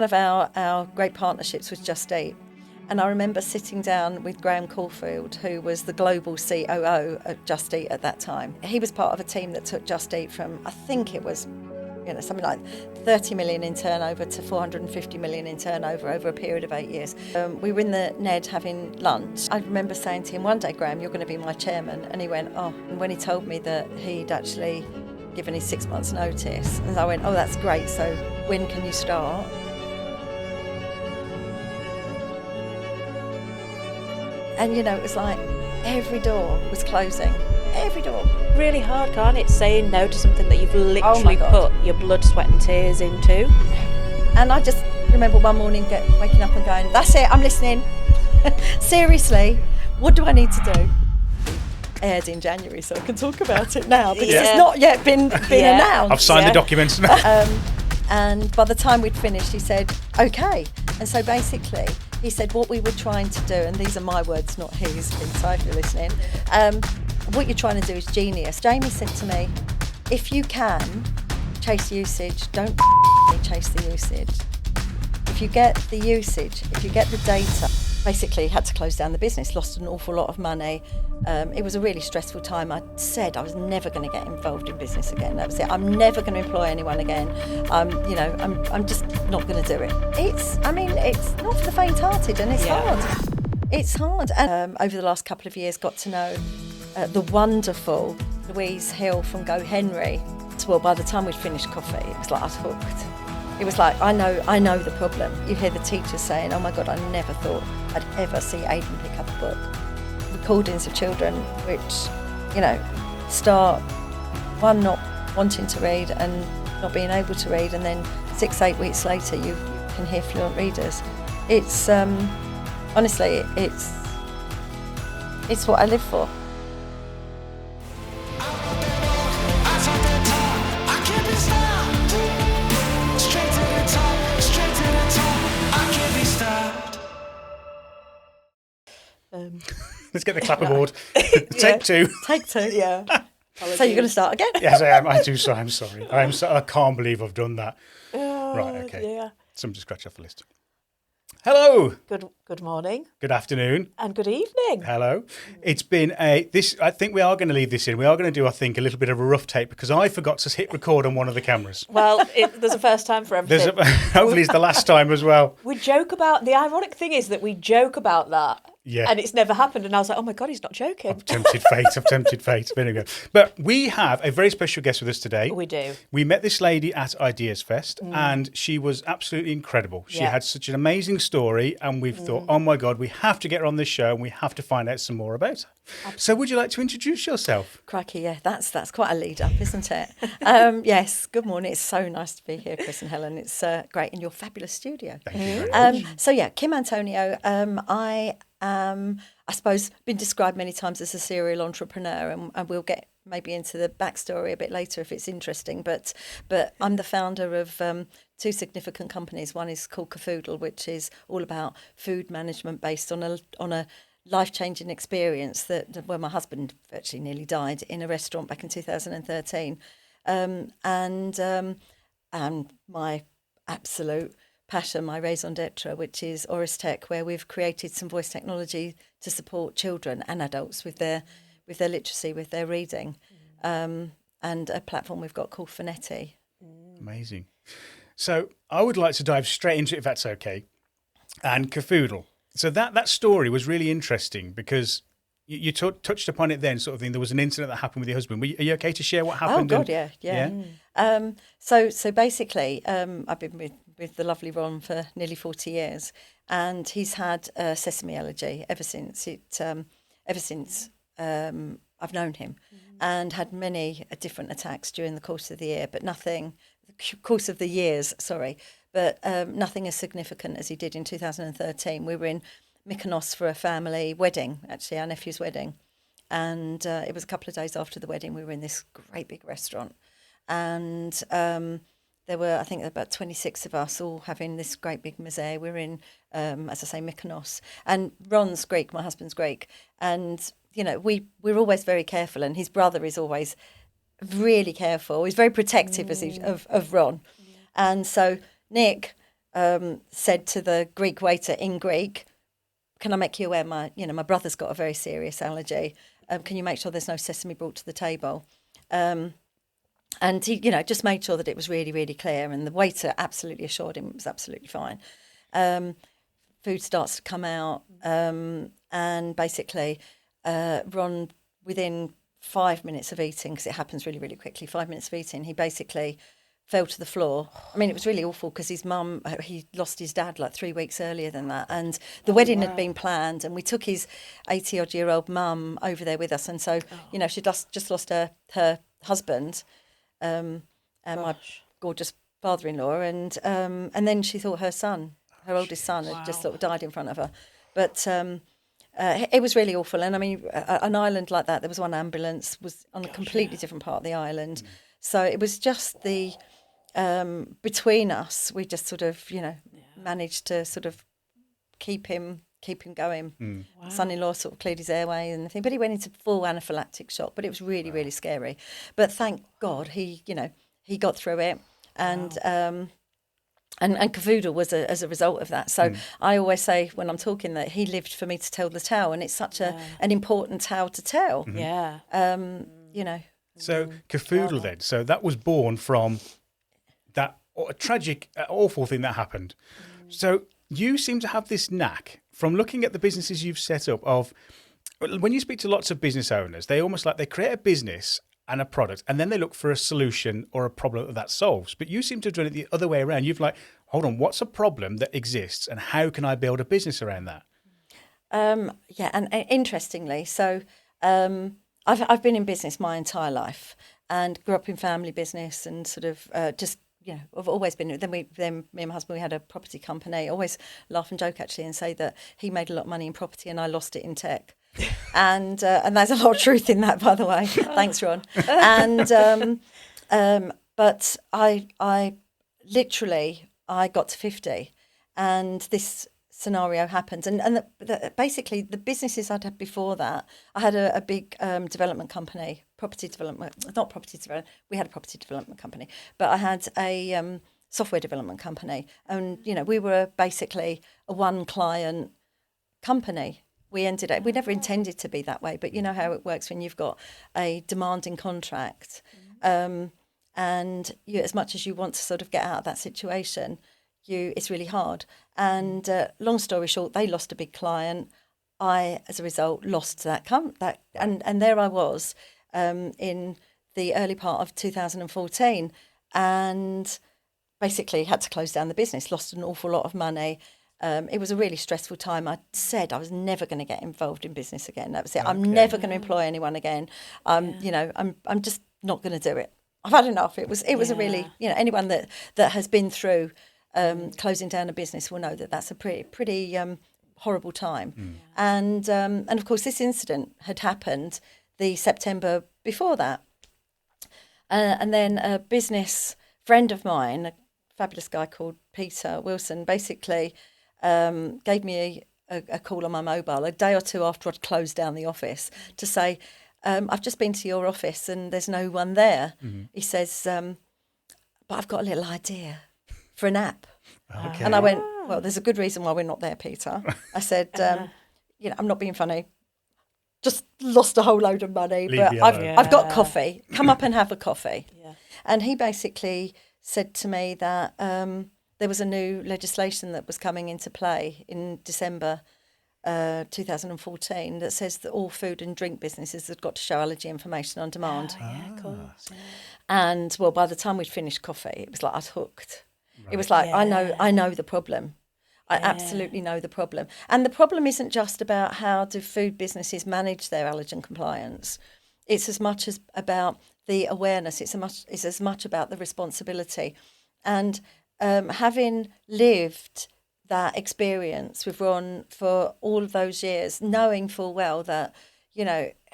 One of our great partnerships was Just Eat. And I remember sitting down with Graham Caulfield, who was the global COO at Just Eat at that time. He was part of a team that took Just Eat from, I think it was, something like 30 million in turnover to 450 million in turnover over a period of 8 years. We were in the Ned having lunch. I remember saying to him, one day, Graham, you're going to be my chairman. And he went, oh. And when he told me that he'd actually given his 6 months notice, and I went, oh, that's great. So when can you start? And, it was like every door was closing, every door. Really hard, can't it? Saying no to something that you've literally put your blood, sweat and tears into. And I just remember one morning waking up and going, that's it, I'm listening. Seriously, what do I need to do? Aired in January, so I can talk about it now because it's not yet been announced. I've signed the documents. And by the time we'd finished, he said, okay. And so basically, he said what we were trying to do, and these are my words, not his, so if you're listening, what you're trying to do is genius. Jamie said to me, if you can chase usage, don't chase the usage. If you get the usage, if you get the data, basically had to close down the business, lost an awful lot of money. It was a really stressful time. I said I was never going to get involved in business again. That was it. I'm never going to employ anyone again. I'm just not going to do it. It's not for the faint-hearted, and it's hard. It's hard. And over the last couple of years, got to know the wonderful Louise Hill from Go Henry. Well, by the time we'd finished coffee, it was like I was hooked. It was like, I know the problem. You hear the teachers saying, oh my God, I never thought I'd ever see Aidan pick up a book. Recordings of children which, start, one, not wanting to read and not being able to read, and then 6-8 weeks later you can hear fluent readers. It's, honestly, it's what I live for. Let's get the clapperboard. Take two. Take two, yeah. So you're going to start again? Yes, I am. I do. So I'm sorry. I can't believe I've done that. Right. Okay. Yeah. Somebody scratch off the list. Hello. Good morning. Good afternoon. And good evening. Hello. It's been I think we are going to leave this in. We are going to do, I think, a little bit of a rough take because I forgot to hit record on one of the cameras. Well, there's a first time for everything. Hopefully it's the last time as well. We joke about, the ironic thing is that we joke about that. Yeah. And it's never happened. And I was like, oh my God, he's not joking. I've tempted fate. There we go. But we have a very special guest with us today. We do. We met this lady at Ideas Fest and she was absolutely incredible. She had such an amazing story and we've thought, oh my God, we have to get her on this show and we have to find out some more about her. Absolutely. So would you like to introduce yourself? Crikey, yeah, that's quite a lead up, isn't it? Yes, good morning. It's so nice to be here, Chris and Helen. It's great in your fabulous studio. Thank you very much. So yeah, Kim Antoniou. I suppose, been described many times as a serial entrepreneur, and we'll get maybe into the backstory a bit later if it's interesting. But I'm the founder of two significant companies. One is called Cafoodle, which is all about food management based on a life-changing experience where my husband virtually nearly died in a restaurant back in 2013, and my absolute passion, my raison d'etre, which is Auris Tech, where we've created some voice technology to support children and adults with their literacy, with their reading, and a platform we've got called Fonetti. Amazing. So I would like to dive straight into it, if that's okay. And Cafoodle. So that story was really interesting because you touched upon it then, sort of thing. There was an incident that happened with your husband. Are you okay to share what happened? Oh God, yeah. So basically, I've been with the lovely Ron for nearly 40 years, and he's had a sesame allergy ever since I've known him, and had many different attacks during the course of the year, but nothing as significant as he did in 2013. We were in Mykonos for a family wedding, actually our nephew's wedding, and it was a couple of days after the wedding. We were in this great big restaurant, and there were, I think, about 26 of us all having this great big meze. We're in, as I say, Mykonos, and Ron's Greek, my husband's Greek, and we're always very careful, and his brother is always really careful. He's very protective of Ron, and so Nick said to the Greek waiter in Greek, "Can I make you aware my brother's got a very serious allergy? Can you make sure there's no sesame brought to the table?" And he, just made sure that it was really, really clear. And the waiter absolutely assured him it was absolutely fine. Food starts to come out, and basically, Ron, within 5 minutes of eating, because it happens really, really quickly, 5 minutes of eating, he basically fell to the floor. I mean, it was really awful because his mum, he lost his dad like 3 weeks earlier than that. And the wedding had been planned, and we took his 80-odd-year-old mum over there with us. And so, she'd just lost her husband, and my gorgeous father-in-law. And then she thought her oldest son had just sort of died in front of her. But it was really awful. And I mean, an island like that, there was one ambulance, was on a completely different part of the island. So it was just the... between us, we just sort of, managed to sort of keep him going. Son-in-law sort of cleared his airway and everything, but he went into full anaphylactic shock. But it was really, really scary. But thank God he got through it, and Cavoodle was as a result of that. So I always say when I'm talking that he lived for me to tell the tale, and it's such an important tale to tell. So Cavoodle then, so that was born from that tragic, awful thing that happened. So you seem to have this knack from looking at the businesses you've set up of, when you speak to lots of business owners, they almost like they create a business and a product, and then they look for a solution or a problem that solves. But you seem to have done it the other way around. You've like, hold on, what's a problem that exists and how can I build a business around that? And interestingly, so I've been in business my entire life and grew up in family business and sort of I've always been. Then me and my husband, we had a property company. I always laugh and joke actually and say that he made a lot of money in property and I lost it in tech. And there's a lot of truth in that, by the way. Thanks, Ron. And but I literally got to 50, and this scenario happened. And basically, the businesses I'd had before that, I had a big development company, property development. Not property development. We had a property development company, but I had a software development company, and we were basically a one client company. We never intended to be that way, but you know how it works when you've got a demanding contract, and as much as you want to sort of get out of that situation, it's really hard. And long story short, they lost a big client. I, as a result, lost that and there I was in the early part of 2014, and basically had to close down the business. Lost an awful lot of money. It was a really stressful time. I said I was never going to get involved in business again. That was it. Okay. I'm never going to employ anyone again. I'm just not going to do it. I've had enough. It was a really, anyone that has been through closing down a business will know that that's a pretty horrible time. And of course, this incident had happened the September before that. And then a business friend of mine, a fabulous guy called Peter Wilson, basically gave me a call on my mobile a day or two after I'd closed down the office to say, I've just been to your office and there's no one there. He says, but I've got a little idea for an app. Okay. And I went, well, there's a good reason why we're not there, Peter. I said, I'm not being funny. Just lost a whole load of money, but I've got coffee. Come up and have a coffee. Yeah. And he basically said to me that there was a new legislation that was coming into play in December 2014 that says that all food and drink businesses have got to show allergy information on demand. Of course. Yeah. And well, by the time we'd finished coffee, it was like I was hooked. Right. It was like I know the problem. I absolutely know the problem. And the problem isn't just about how do food businesses manage their allergen compliance. It's as much as about the awareness. It's as much about the responsibility. And having lived that experience with Ron for all of those years, knowing full well that,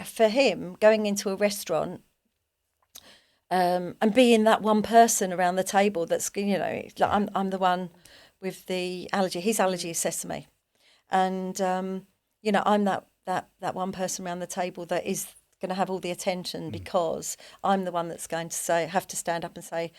for him, going into a restaurant and being that one person around the table that's, like I'm the one with the allergy. His allergy is sesame. And, I'm that one person around the table that is going to have all the attention because I'm the one that's going to have to stand up and say,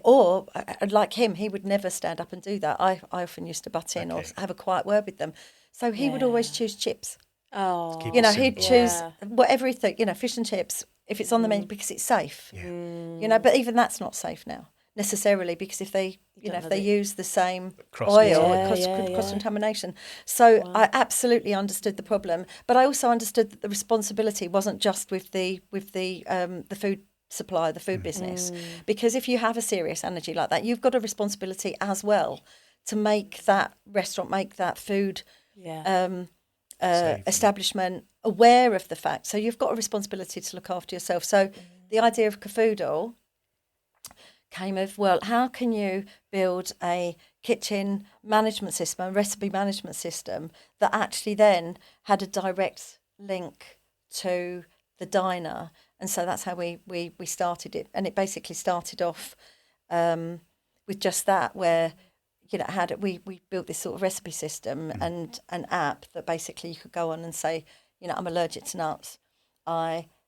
or like him, he would never stand up and do that. I often used to butt in or have a quiet word with them. So he would always choose chips. Oh, He'd choose whatever he thought, fish and chips, if it's on the menu, because it's safe. Yeah. But even that's not safe now necessarily, because if they, if they use the same Cross oil, it cross contamination. So I absolutely understood the problem, but I also understood that the responsibility wasn't just with the food supply, the food business, because if you have a serious allergy like that, you've got a responsibility as well to make that restaurant, make that food establishment aware of the fact. So you've got a responsibility to look after yourself. So the idea of Cafoodle came of, well, how can you build a kitchen management system, a recipe management system that actually then had a direct link to the diner? And so that's how we started it. And it basically started off with just that, where we built this sort of recipe system and an app that basically you could go on and say, I'm allergic to nuts. I'm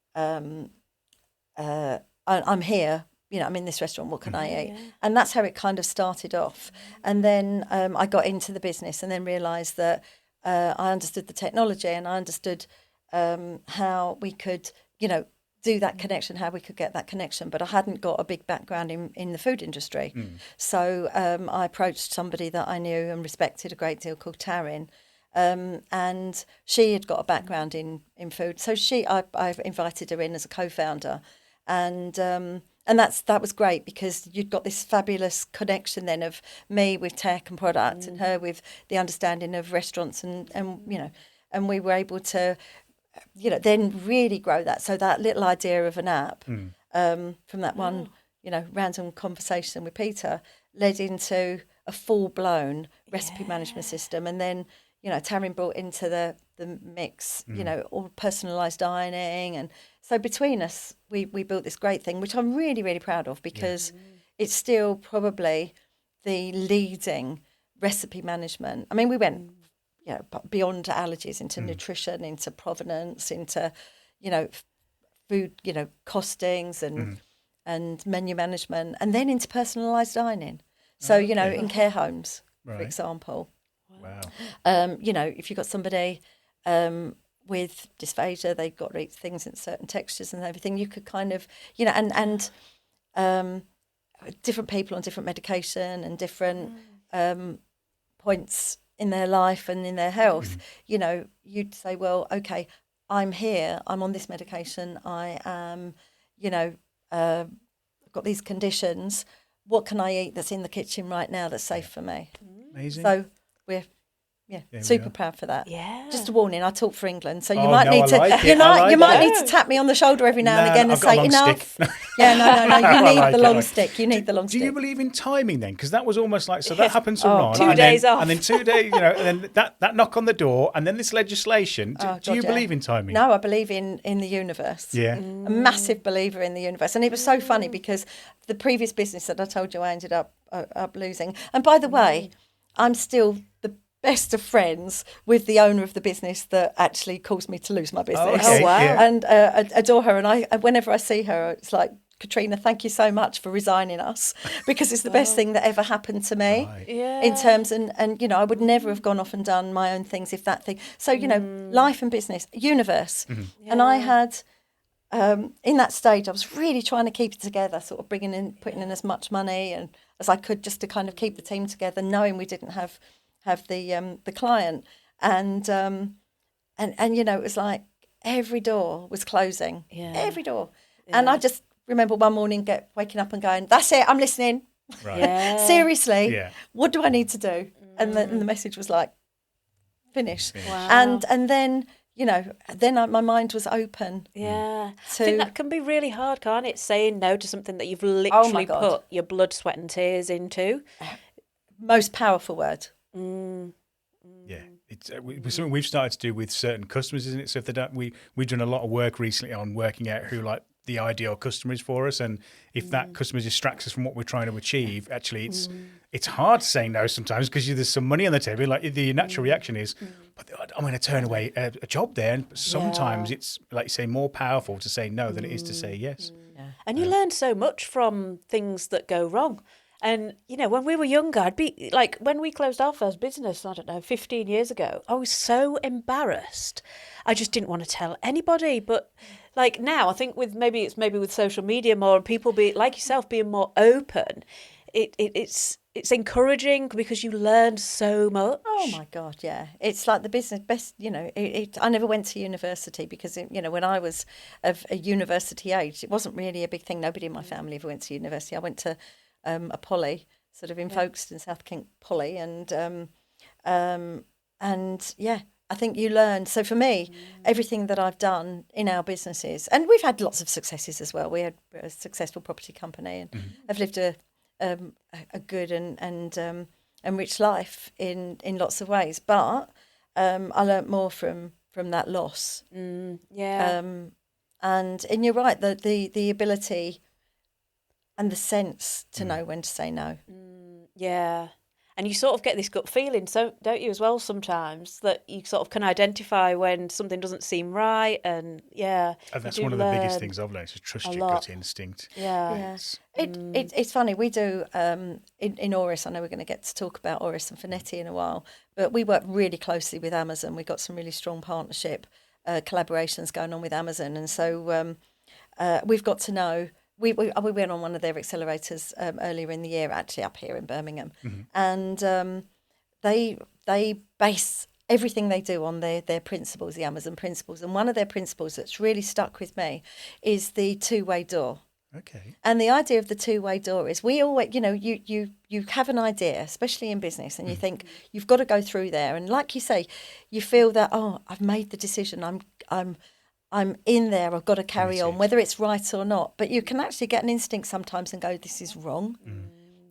here. I'm in this restaurant. What can I eat? And that's how it kind of started off. And then I got into the business and then realised that I understood the technology and I understood how we could, do that connection, how we could get that connection. But I hadn't got a big background in the food industry. So I approached somebody that I knew and respected a great deal called Taryn. And she had got a background in food. So I've invited her in as a co-founder. And that was great, because you'd got this fabulous connection then of me with tech and product and her with the understanding of restaurants and we were able to then really grow that. So that little idea of an app from that one random conversation with Peter led into a full-blown recipe management system. And then Taryn brought into the mix all personalised dining, and so between us we built this great thing, which I'm really, really proud of, because it's still probably the leading recipe management. I mean, we went beyond allergies into nutrition, into provenance, into food costings and menu management, and then into personalised dining. So in care homes, for example. Wow. If you've got somebody with dysphagia, they've got to eat things in certain textures and everything, you could kind of, and different people on different medication and different points in their life and in their health, you'd say, well, okay, I'm here, I'm on this medication, I am, I've got these conditions, what can I eat that's in the kitchen right now that's safe for me? Amazing. So we're super proud for that. Yeah. Just a warning, I talk for England, so you Oh, might no, need I to like it. you might need to tap me on the shoulder every now and again and I've got a say long enough. stick. Yeah, no, you need like the it, long like- stick. You need the long Do stick. you believe in timing then? Because that was almost like, so that happened to Ron. 2 and days then, off. And then 2 days, and then that knock on the door, and then this legislation. Do you believe in timing? No, I believe in the universe. Yeah. A massive believer in the universe. And it was so funny because the previous business that I told you I ended up losing. And by the way, I'm still the best of friends with the owner of the business that actually caused me to lose my business. okay. Oh, wow. Yeah. And adore her. And whenever I see her, it's like, Katrina, thank you so much for resigning us, because it's the best thing that ever happened to me. Right. Yeah. In terms, and I would never have gone off and done my own things if that thing. So, life and business, universe. And I had, in that stage, I was really trying to keep it together, sort of putting in as much money and as I could, just to kind of keep the team together, knowing we didn't have the client. And it was like every door was closing. Yeah. Every door. Yeah. And I just remember one morning waking up and going, that's it, I'm listening. Right. Yeah. Seriously, what do I need to do? And the message was like, finish. Wow. And then, my mind was open. Yeah. To- I think that can be really hard, can't it? Saying no to something that you've literally God. put your blood, sweat and tears into. Most powerful word. Yeah, it's something we've started to do with certain customers, isn't it? So if they don't, we've done a lot of work recently on working out who like the ideal customer is for us, and if that customer distracts us from what we're trying to achieve, actually it's hard to say no sometimes, because there's some money on the table. Like the natural reaction is, but I'm going to turn away a job there, and sometimes it's like you say more powerful to say no than it is to say yes. Yeah. And you learn so much from things that go wrong. And, when we were younger, I'd be like, when we closed our first business, I don't know, 15 years ago, I was so embarrassed. I just didn't want to tell anybody. But like now, I think maybe with social media more and people like yourself being more open, it's encouraging because you learn so much. Oh my God, yeah. It's like the business best, I never went to university because, when I was of a university age, it wasn't really a big thing. Nobody in my family ever went to university. I went to a poly, sort of in Folkestone, South Kent poly, and I think you learn. So for me, everything that I've done in our businesses, and we've had lots of successes as well. We had a successful property company, and I've lived a good and rich life in lots of ways. But I learnt more from that loss. And you're right, the ability and the sense to know when to say no. Yeah. And you sort of get this gut feeling, so don't you, as well, sometimes, that you sort of can identify when something doesn't seem right, and And that's one of the biggest things I've learned, is trust your gut instinct. Yeah. It's funny, we do, in Auris, I know we're going to get to talk about Auris and Fonetti in a while, but we work really closely with Amazon. We've got some really strong partnership collaborations going on with Amazon, and so we've got to know. We went on one of their accelerators earlier in the year, actually up here in Birmingham, and they base everything they do on their principles, the Amazon principles. And one of their principles that's really stuck with me is the two-way door. Okay. And the idea of the two-way door is we always, you have an idea, especially in business, and you think you've got to go through there. And like you say, you feel that, I've made the decision. I'm in there, I've got to carry on, whether it's right or not. But you can actually get an instinct sometimes and go, this is wrong.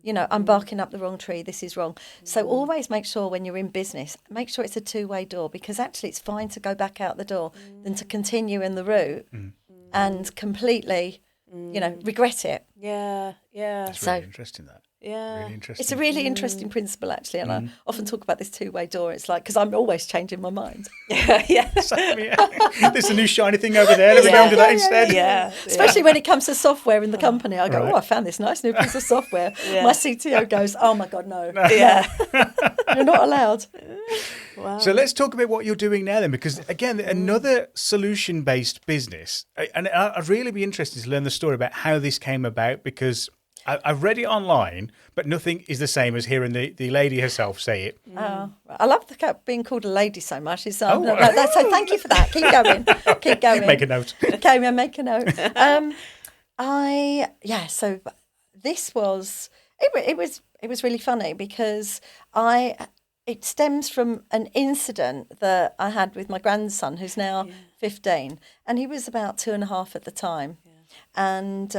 I'm barking up the wrong tree, this is wrong. So always make sure when you're in business, make sure it's a two-way door, because actually it's fine to go back out the door than to continue in the route and completely, regret it. Yeah. That's really interesting, that. Yeah. Really interesting. It's a really interesting principle, actually, and I often talk about this two-way door. It's like, because I'm always changing my mind. There's a new shiny thing over there. Let me go and do that instead. Yeah. Especially when it comes to software in the company. I go, I found this nice new piece of software. My CTO goes, oh my God, no. Yeah. You're not allowed. Wow. So let's talk about what you're doing now then, because again, another solution-based business. And I'd really be interested to learn the story about how this came about, because I've read it online, but nothing is the same as hearing the lady herself say it. Oh, I love being called a lady so much. So thank you for that. Keep going. Keep going. Make a note. Okay, make a note. So this was it was really funny because it stems from an incident that I had with my grandson, who's now 15, and he was about 2.5 at the time, and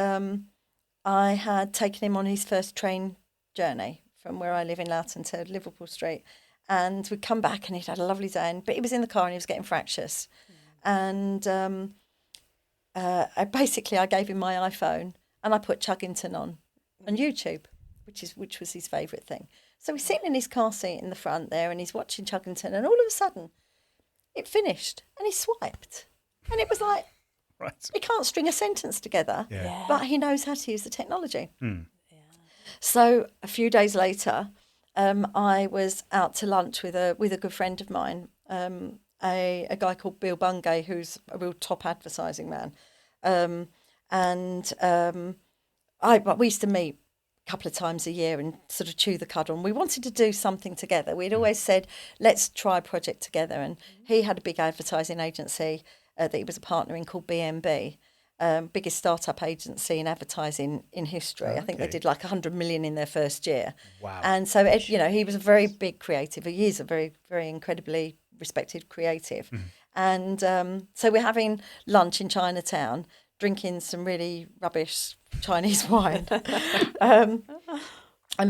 I had taken him on his first train journey from where I live in Loughton to Liverpool Street, and we'd come back and he'd had a lovely day, but he was in the car and he was getting fractious, and I gave him my iPhone and I put Chuggington on YouTube, which was his favourite thing. So he's sitting in his car seat in the front there and he's watching Chuggington, and all of a sudden it finished and he swiped, and it was like, right, he can't string a sentence together, but he knows how to use the technology. So a few days later, I was out to lunch with a good friend of mine, a guy called Bill Bungay, who's a real top advertising man, we used to meet a couple of times a year and sort of chew the cud on. We wanted to do something together. We'd always said, let's try a project together, and he had a big advertising agency that he was a partner in called BNB, biggest startup agency in advertising in history. I think they did like 100 million in their first year. Wow. And so, he was a very big creative. He is a very, very incredibly respected creative. And so we're having lunch in Chinatown, drinking some really rubbish Chinese wine. And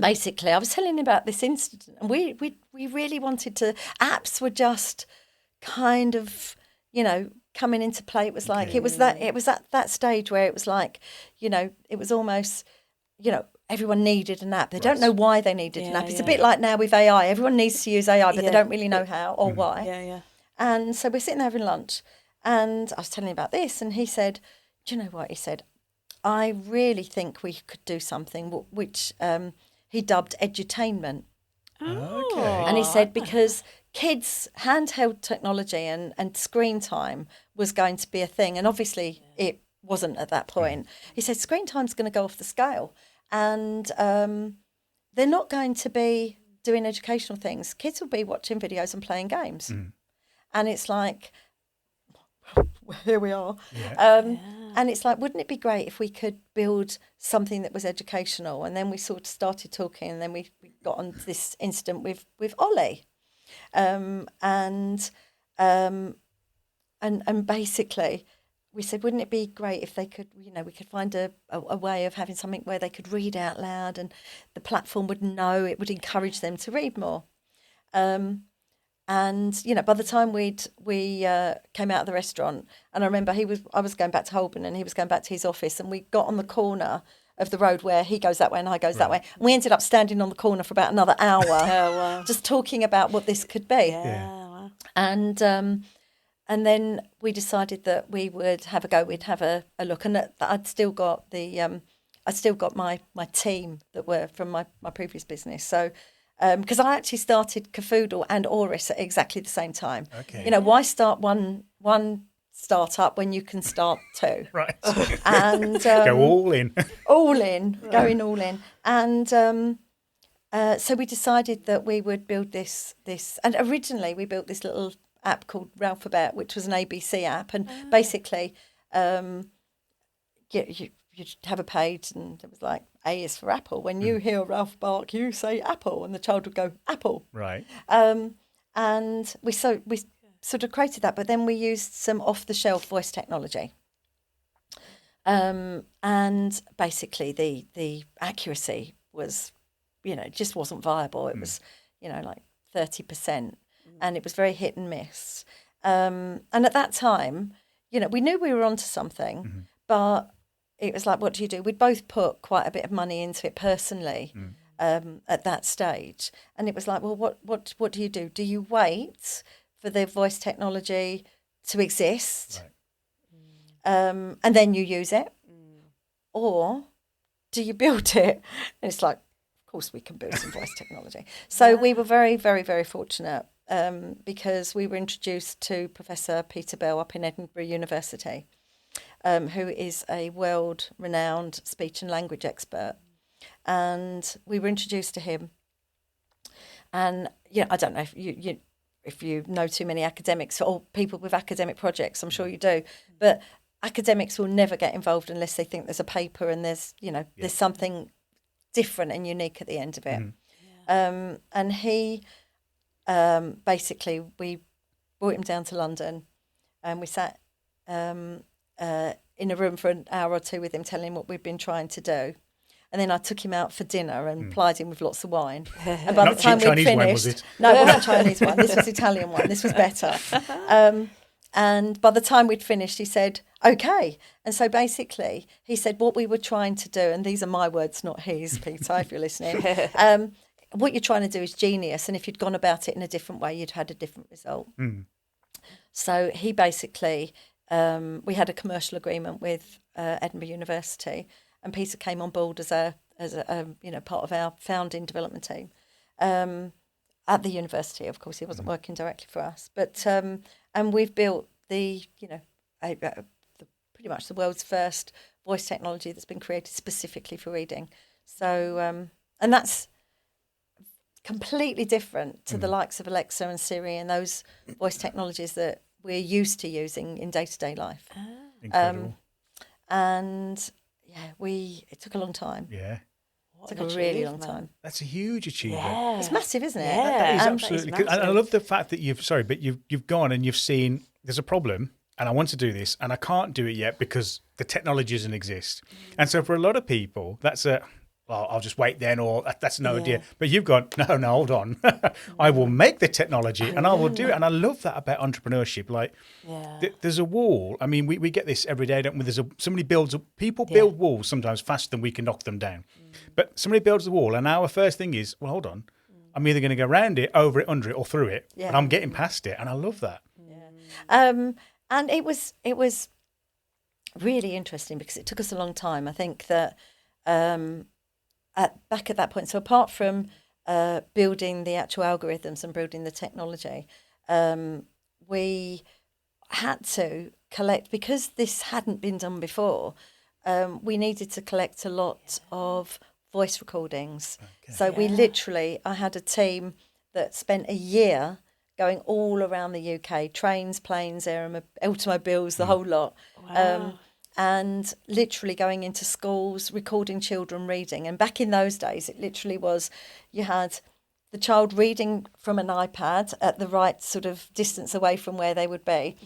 basically, I was telling him about this incident, and we really wanted to. Apps were just kind of, coming into play. It was like it was that stage where it was like, it was almost, everyone needed an app. They don't know why they needed an app. It's a bit like now with AI. Everyone needs to use AI, but they don't really know how or why. Yeah. And so we're sitting there having lunch, and I was telling him about this, and he said, "Do you know what?" He said, I really think we could do something which he dubbed edutainment. Okay. And he said because kids' handheld technology and screen time was going to be a thing. And obviously it wasn't at that point. He said screen time's going to go off the scale. And they're not going to be doing educational things. Kids will be watching videos and playing games. And it's like, here we are. And it's like, wouldn't it be great if we could build something that was educational? And then we sort of started talking, and then we got on this incident with Ollie. And basically we said, wouldn't it be great if they could, we could find a way of having something where they could read out loud and the platform would know, it would encourage them to read more. And, by the time we came out of the restaurant, and I remember I was going back to Holborn and he was going back to his office, and we got on the corner of the road where he goes that way and I goes that way. And we ended up standing on the corner for about another hour, just talking about what this could be. Wow. And then we decided that we would have a go. We'd have a look, and that I'd still got my team that were from my previous business. So. Because I actually started Cafoodle and Auris at exactly the same time. Okay. Why start one startup when you can start two? Right. And go all in. Going all in. And so we decided that we would build this. And originally we built this little app called Ralphabet, which was an ABC app. And basically, you'd have a page and it was like, A is for apple. When you hear Ralph bark, you say apple, and the child would go, apple. Right. And we sort of created that, but then we used some off-the-shelf voice technology. And basically the accuracy was, just wasn't viable. It was, like 30%, and it was very hit and miss. And at that time, we knew we were onto something, but it was like, what do you do? We'd both put quite a bit of money into it personally at that stage. And it was like, well, what do you do? Do you wait for the voice technology to exist and then you use it? Or do you build it? And it's like, of course we can build some voice technology. So we were very, very, very fortunate because we were introduced to Professor Peter Bell up in Edinburgh University. Who is a world-renowned speech and language expert. And we were introduced to him. And, I don't know if you know too many academics or people with academic projects, I'm sure you do, but academics will never get involved unless they think there's a paper and there's something different and unique at the end of it. And he, basically, we brought him down to London and we sat... in a room for an hour or two with him, telling him what we'd been trying to do. And then I took him out for dinner and plied him with lots of wine. And by the time we'd Chinese finished... wine, was it? No, it wasn't Chinese wine. This was Italian wine. This was better. And by the time we'd finished, he said, okay. And so basically, he said what we were trying to do, and these are my words, not his, Peter, if you're listening, what you're trying to do is genius. And if you'd gone about it in a different way, you'd had a different result. So he basically... we had a commercial agreement with Edinburgh University, and Peter came on board as a part of our founding development team at the university. Of course, he wasn't working directly for us, but and we've built pretty much the world's first voice technology that's been created specifically for reading. So and that's completely different to the likes of Alexa and Siri and those voice technologies that we're used to using in day-to-day life. Incredible. And it took a long time. Yeah. It took a really long time. That's a huge achievement. Yeah. It's massive, isn't it? Yeah. That is That absolutely. is And I massive. love the fact that you've gone and you've seen there's a problem and I want to do this and I can't do it yet because the technology doesn't exist. And so for a lot of people, that's I'll just wait then, or that's no idea. But you've gone, no, hold on. I will make the technology and I will do it. And I love that about entrepreneurship. Like, there's a wall. I mean, we get this every day, don't we? People build walls sometimes faster than we can knock them down. But somebody builds the wall, and our first thing is, well, hold on. I'm either going to go around it, over it, under it, or through it. Yeah. And I'm getting past it. And I love that. And it was really interesting because it took us a long time. I think that back at that point, so apart from building the actual algorithms and building the technology, we had to collect, because this hadn't been done before, we needed to collect a lot of voice recordings. Okay. So we literally, I had a team that spent a year going all around the UK, trains, planes, automobiles, the whole lot. Wow. And literally going into schools, recording children reading. And back in those days, it literally was, you had the child reading from an iPad at the right sort of distance away from where they would be.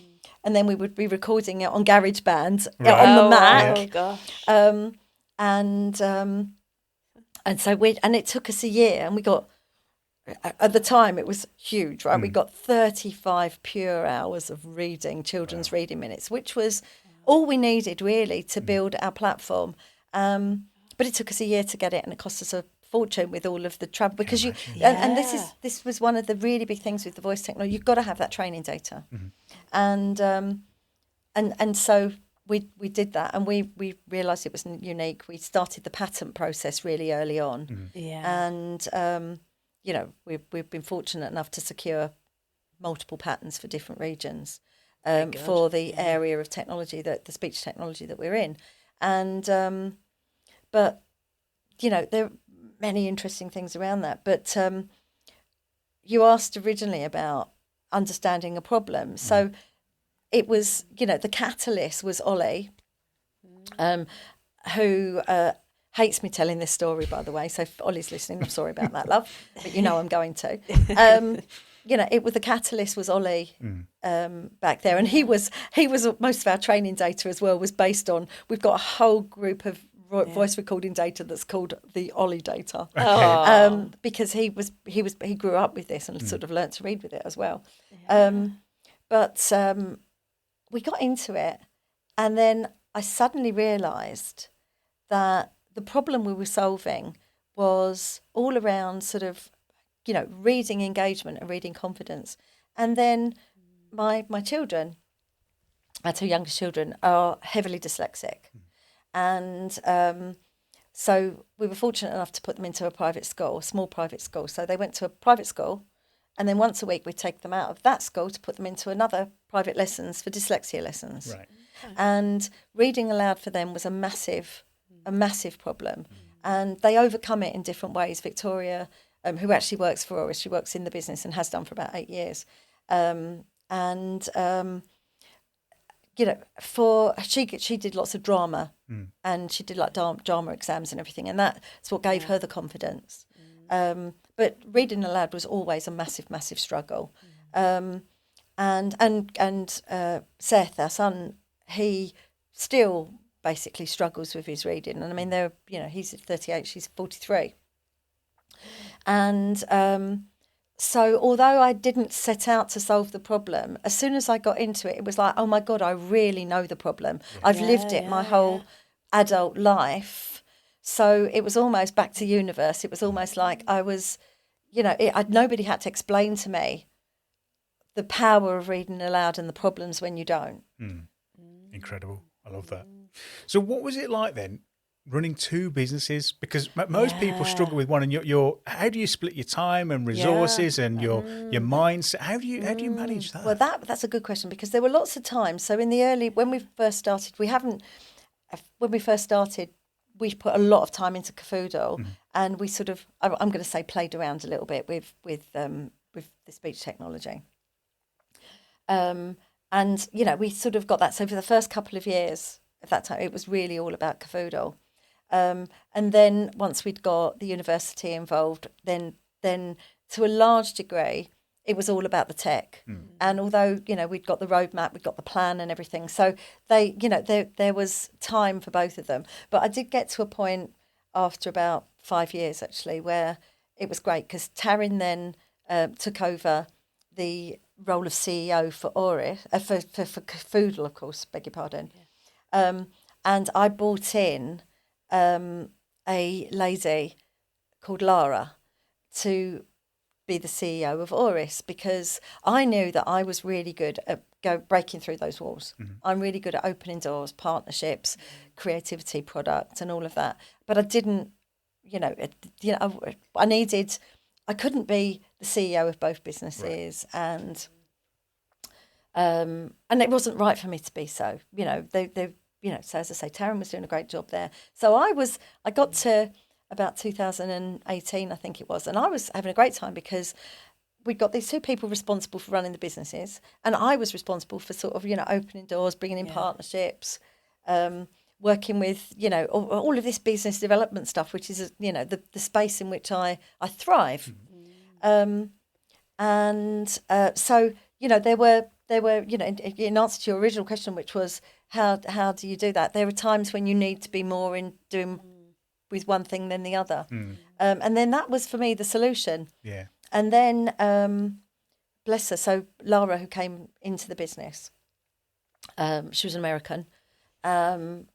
And then we would be recording it on GarageBand on the Mac. Oh gosh. And so it took us a year, and we got, at the time it was huge, right? We got 35 pure hours of reading, children's reading minutes, which was all we needed really to build our platform. But it took us a year to get it, and it cost us a fortune with all of the travel, because and this was one of the really big things with the voice technology. You've got to have that training data. And so we did that, and we realised it was unique. We started the patent process really early on. And we've been fortunate enough to secure multiple patents for different regions for the area of technology, the speech technology that we're in. And but there are many interesting things around that. But you asked originally about understanding a problem. So it was, the catalyst was Ollie, who hates me telling this story, by the way. So if Ollie's listening, I'm sorry about that, love, but I'm going to. The catalyst was Ollie back there, and he was most of our training data as well was based on. We've got a whole group of voice recording data that's called the Ollie data, because he grew up with this and sort of learnt to read with it as well. But we got into it, and then I suddenly realised that the problem we were solving was all around sort of, reading engagement and reading confidence. And then my children, our two youngest children, are heavily dyslexic. And so we were fortunate enough to put them into a small private school. So they went to a private school, and then once a week we'd take them out of that school to put them into another private lessons for dyslexia lessons. Right. And reading aloud for them was a massive problem. And they overcome it in different ways. Victoria, who actually works for us, she works in the business and has done for about 8 years. She did lots of drama, and she did like drama exams and everything, and that's what gave her the confidence. But reading aloud was always a massive struggle. And Seth, our son, he still basically struggles with his reading. And I mean, he's 38, she's 43. And so although I didn't set out to solve the problem, as soon as I got into it, it was like, oh my God, I really know the problem. I've lived it my whole adult life. So it was almost back to universe. It was almost like I was, nobody had to explain to me the power of reading aloud and the problems when you don't. Incredible. I love that. So what was it like then, running two businesses? Because most people struggle with one, and you're how do you split your time and resources and your mindset? How do you manage that? Well, that's a good question, because there were lots of times. So when we first started, we put a lot of time into Cafoodle, and we sort of, I'm going to say, played around a little bit with the speech technology. And we sort of got that. So for the first couple of years of that time, it was really all about Cafoodle. And then once we'd got the university involved, then to a large degree, it was all about the tech. And although, we'd got the roadmap, we'd got the plan and everything. So there was time for both of them. But I did get to a point after about 5 years, actually, where it was great, because Taryn then took over the role of CEO for for Cafoodle, of course, beg your pardon. And I brought in a lady called Lara to be the CEO of Auris, because I knew that I was really good at breaking through those walls. I'm really good at opening doors, partnerships, creativity, product, and all of that. But I didn't, I couldn't be the CEO of both businesses, and it wasn't right for me to be so. So as I say, Taryn was doing a great job there. So I got to about 2018, I think it was, and I was having a great time because we'd got these two people responsible for running the businesses, and I was responsible for sort of, opening doors, bringing in partnerships, working with, all of this business development stuff, which is, the space in which I thrive. So, there were, in answer to your original question, which was how do you do that? There are times when you need to be more in doing with one thing than the other. And then that was for me the solution. Yeah. And then, bless her, so Lara, who came into the business, she was an American, and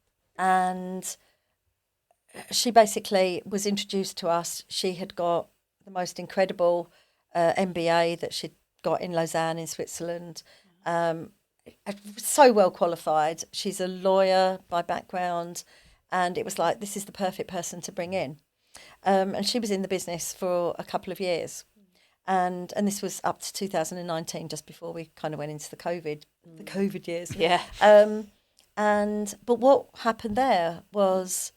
she basically was introduced to us. She had got the most incredible MBA that she'd got in Lausanne in Switzerland, so well qualified. She's a lawyer by background, and it was like, this is the perfect person to bring in. And she was in the business for a couple of years. And this was up to 2019, just before we kind of went into the COVID years. Yeah. But what happened there was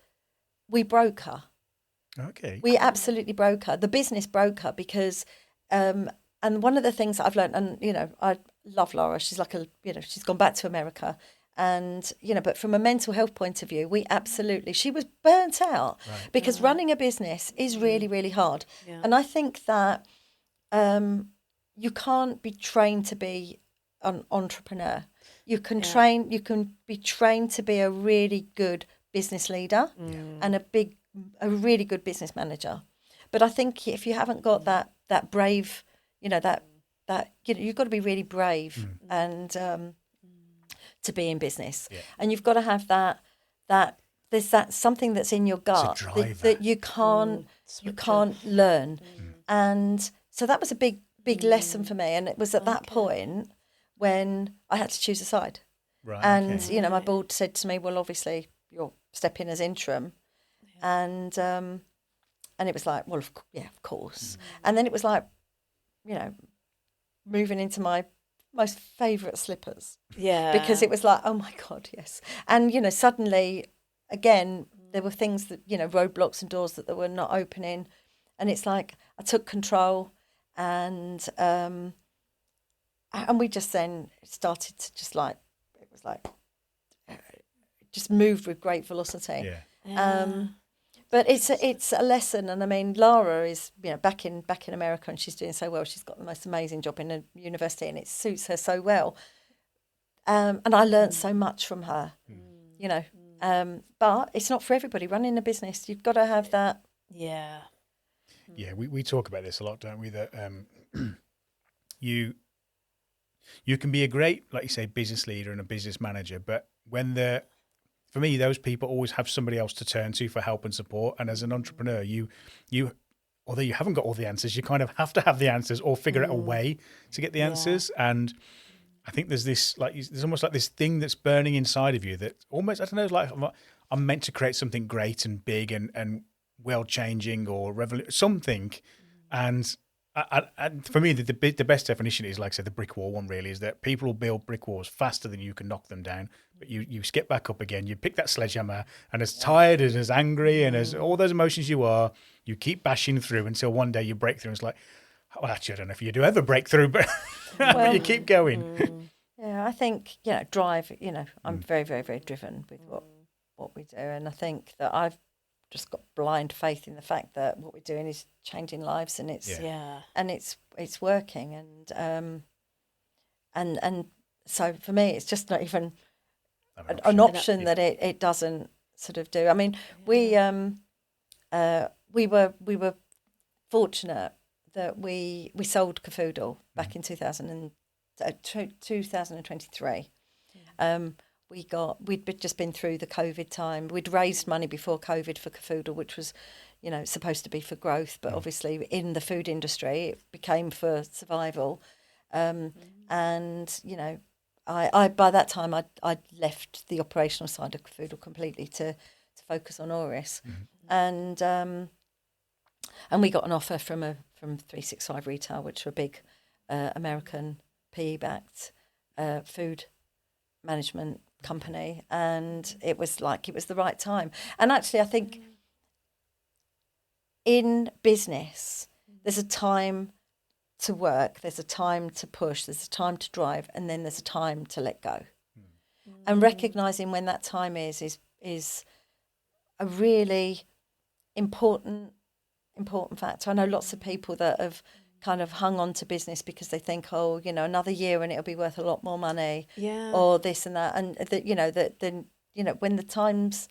we broke her. Okay. We absolutely broke her. The business broke her because, and one of the things that I've learned, and, I love Laura. She's like she's gone back to America. And, but from a mental health point of view, she was burnt out because running a business is really, really hard. Yeah. And I think that you can't be trained to be an entrepreneur. You can be trained to be a really good business leader and a really good business manager. But I think if you haven't got that brave, you've got to be really brave and to be in business, and you've got to have that there's that something that's in your gut that you can't learn, and so that was a big lesson for me. And it was at that point when I had to choose a side, and my board said to me, well, obviously you're stepping as interim, and it was like, well, of course. And then it was like, moving into my most favourite slippers. Yeah. Because it was like, oh my God, yes. And, suddenly, again, there were things that, roadblocks and doors that were not opening. And it's like, I took control, and we just then started to just moved with great velocity. Yeah. But it's a lesson, and I mean, Lara is back in America, and she's doing so well. She's got the most amazing job in a university, and it suits her so well. And I learned so much from her, But it's not for everybody. Running a business, you've got to have that. Yeah. Yeah, we talk about this a lot, don't we? That you can be a great, like you say, business leader and a business manager, but for me, those people always have somebody else to turn to for help and support. And as an entrepreneur, you although you haven't got all the answers, you kind of have to have the answers or figure out a way to get the answers. And I think there's this, there's almost like this thing that's burning inside of you that almost, I don't know, like I'm meant to create something great and big and world-changing or something. And for me, the best definition is, like I said, the brick wall one really, is that people will build brick walls faster than you can knock them down. But you skip back up again, you pick that sledgehammer, and as tired and as angry and as all those emotions you are, you keep bashing through until one day you break through. And it's like, well, actually, I don't know if you do ever break through, but, but you keep going. Yeah, I think, drive, I'm very, very, very driven with what we do. And I think that I've just got blind faith in the fact that what we're doing is changing lives, and it's it's working, and so for me it's just not even an option that it doesn't sort of do. I mean, we were fortunate that we sold Cafoodle back in 2023. We'd just been through the COVID time. We'd raised money before COVID for Cafoodle, which was, supposed to be for growth, but obviously in the food industry, it became for survival. And, I by that time, I'd left the operational side of Cafoodle completely to focus on Auris. And we got an offer from 365 Retail, which were a big American PE-backed food management company, and it was the right time. And actually, I think in business, there's a time to work, there's a time to push, there's a time to drive, and then there's a time to let go. And recognizing when that time is a really important factor. I know lots of people that have kind of hung on to business because they think, another year and it'll be worth a lot more money, or this and that, and when the times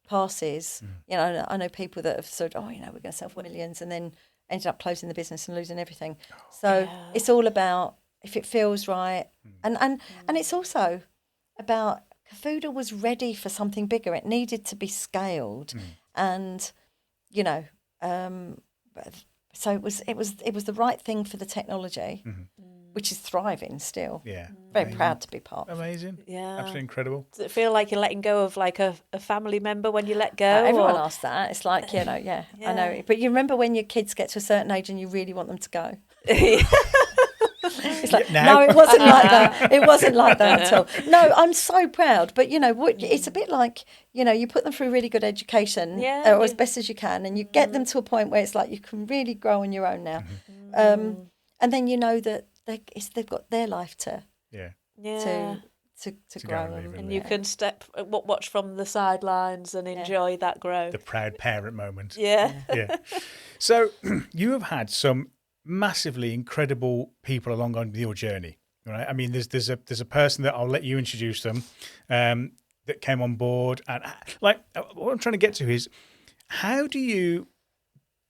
passes, I know people that have said, we're going to sell for millions, and then ended up closing the business and losing everything. So it's all about if it feels right, and it's also about Cafoodle was ready for something bigger. It needed to be scaled, and so it was the right thing for the technology, which is thriving still. Yeah, very proud to be part of. Amazing. Yeah, Absolutely incredible. Does it feel like you're letting go of like a family member when you let go? Everyone asks that. It's like, I know. But you remember when your kids get to a certain age and you really want them to go? It's like, no, it wasn't like that. It wasn't like that at all. No, I'm so proud. But, it's a bit like, you put them through really good education, or as best as you can, and you get them to a point where it's like you can really grow on your own now. And then that they've got their life to grow. And you can watch from the sidelines and enjoy that growth. The proud parent moment. Yeah. So you have had some massively incredible people along on your journey, right? I mean, there's a person that I'll let you introduce them that came on board, and what I'm trying to get to is, how do you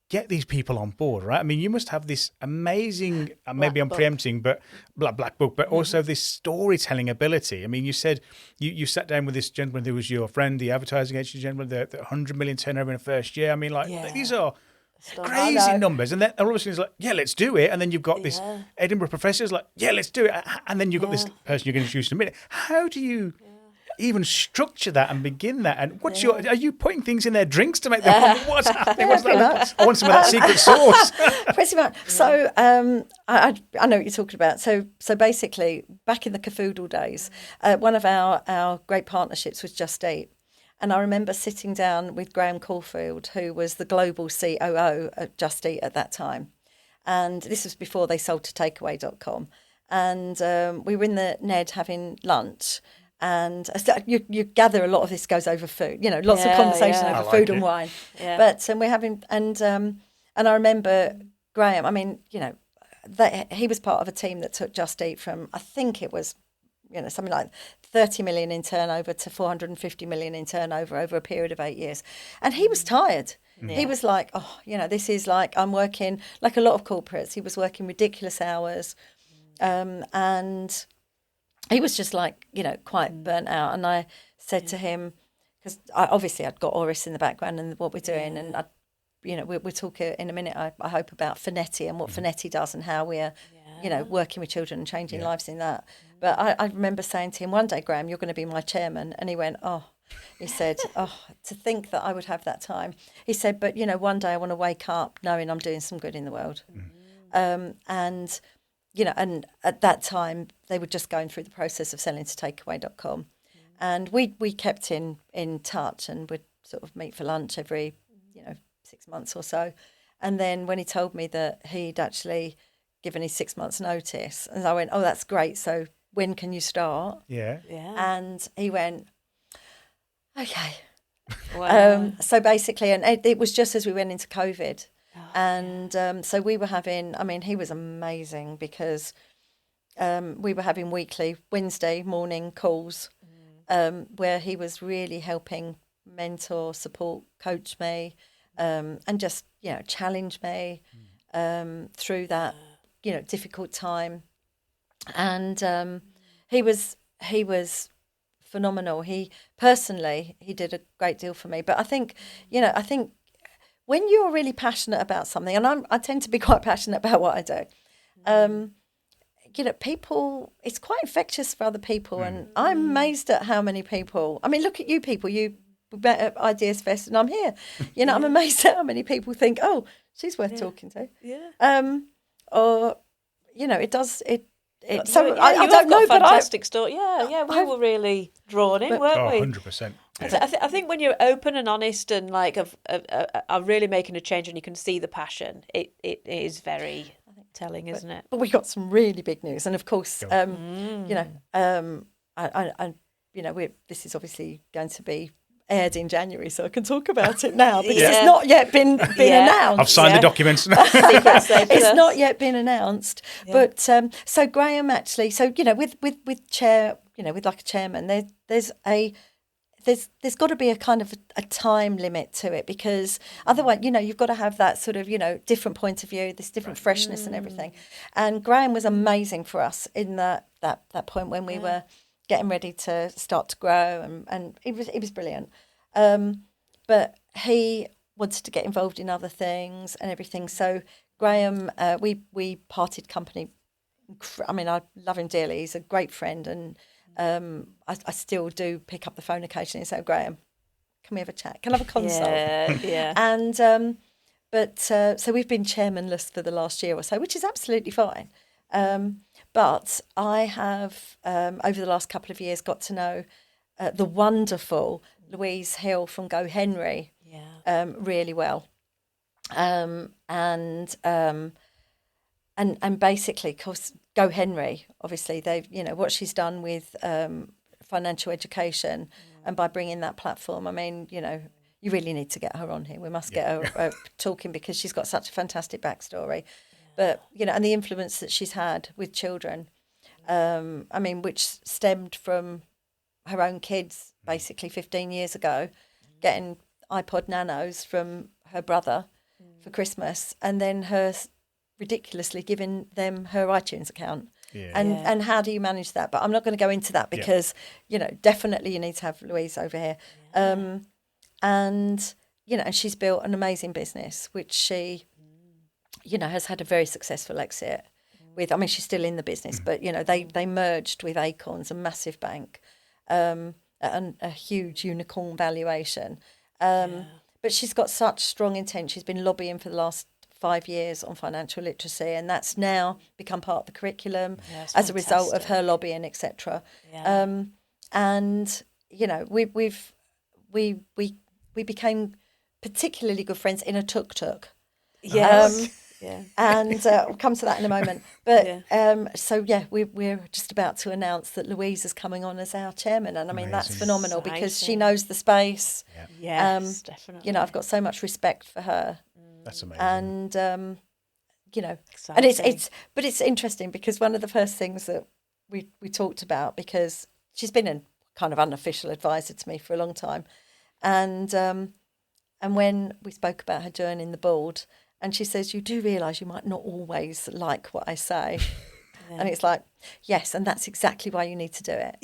get these people on board, right? I mean, you must have this amazing, maybe I'm preempting, but black book, but also this storytelling ability. I mean, you said you sat down with this gentleman who was your friend, the advertising agency gentleman, the 100 million turnover in the first year. I mean, these are crazy numbers. And then all of a sudden it's like, let's do it. And then you've got this Edinburgh professor's like, let's do it. And then you've got this person you're going to introduce in a minute. How do you even structure that and begin that? And are you putting things in their drinks to make them, what's happening? What's that? I want some of that secret sauce. Pretty much. So I know what you're talking about. So basically, back in the Cafoodle days, one of our great partnerships was Just Eat. And I remember sitting down with Graham Caulfield, who was the global COO at Just Eat at that time. And this was before they sold to takeaway.com. And we were in the Ned having lunch. And you gather a lot of this goes over food, lots of conversation over food and wine. Yeah. But we're having, and I remember Graham, I mean, he was part of a team that took Just Eat from, I think it was, something like 30 million in turnover to 450 million in turnover over a period of 8 years. And he was tired. Yeah. He was like, this is like, I'm working like a lot of corporates. He was working ridiculous hours. And he was just like, quite burnt out. And I said to him, because I'd got Auris in the background and what we're doing. And, we'll talk in a minute, I hope, about Fonetti and what Fonetti does and how we're, working with children and changing lives in that. But I remember saying to him, one day, Graham, you're going to be my chairman. And he went, he said, to think that I would have that time. He said, but, one day I want to wake up knowing I'm doing some good in the world. And at that time, they were just going through the process of selling to takeaway.com. And we kept in touch and would sort of meet for lunch every, 6 months or so. And then when he told me that he'd actually given his 6 months notice, and I went, that's great. So when can you start? Yeah. And he went, okay. Wow. So basically, and it was just as we went into COVID. And so we were having, he was amazing because we were having weekly Wednesday morning calls where he was really helping mentor, support, coach me and just, challenge me through that, difficult time. And he was phenomenal. He did a great deal for me. But I think when you're really passionate about something, and I tend to be quite passionate about what I do, you know, people, it's quite infectious for other people. And I'm amazed at how many people, I mean, look at you people, you met at Ideas Fest and I'm here. You know, I'm amazed at how many people think, oh, she's worth talking to. Yeah. Or, you know, it does, I I don't know, but fantastic story. Yeah, we were really drawn in, weren't we? 100%. I think when you're open and honest and like are really making a change and you can see the passion, it is very telling, isn't it? But we got some really big news, and of course, you know, you know, this is obviously going to be aired in January, so I can talk about it now because it's not yet been announced. I've signed the documents. It's not yet been announced, but so Graham actually, so you know, with chair, you know, with like a chairman, there's got to be a kind of a time limit to it, because otherwise, you know, you've got to have that sort of, you know, different point of view, this different freshness and everything. And Graham was amazing for us in that point when we were getting ready to start to grow, and it was brilliant. But he wanted to get involved in other things and everything. So Graham, we parted company. I mean, I love him dearly. He's a great friend, and I still do pick up the phone occasionally and say, Graham, can we have a chat? Can I have a consult? Yeah. And so we've been chairmanless for the last year or so, which is absolutely fine. But I have, over the last couple of years, got to know the wonderful Louise Hill from Go Henry really well. And basically, of course, Go Henry, obviously, they've, you know, what she's done with financial education, and by bringing that platform, I mean, you know, you really need to get her on here. We must get her talking, because she's got such a fantastic backstory. But, you know, and the influence that she's had with children, I mean, which stemmed from her own kids, basically 15 years ago, getting iPod Nanos from her brother for Christmas, and then her ridiculously giving them her iTunes account. And how do you manage that? But I'm not going to go into that, because, you know, definitely you need to have Louise over here. And, you know, and she's built an amazing business, which she, you know, has had a very successful exit with. I mean, she's still in the business, but, you know, they merged with Acorns, a massive bank, and a huge unicorn valuation. But she's got such strong intent. She's been lobbying for the last 5 years on financial literacy, and that's now become part of the curriculum as a result of her lobbying, etc. And you know, we became particularly good friends in a tuk-tuk. And we'll come to that in a moment. But so we're just about to announce that Louise is coming on as our chairman, and I mean, that's phenomenal, because she knows the space. Yes, definitely. You know, I've got so much respect for her. That's amazing. And you know, exciting. And it's interesting, because one of the first things that we talked about, because she's been a kind of unofficial advisor to me for a long time, and when we spoke about her joining the board, and she says, you do realise you might not always like what I say. And it's like, yes, and that's exactly why you need to do it.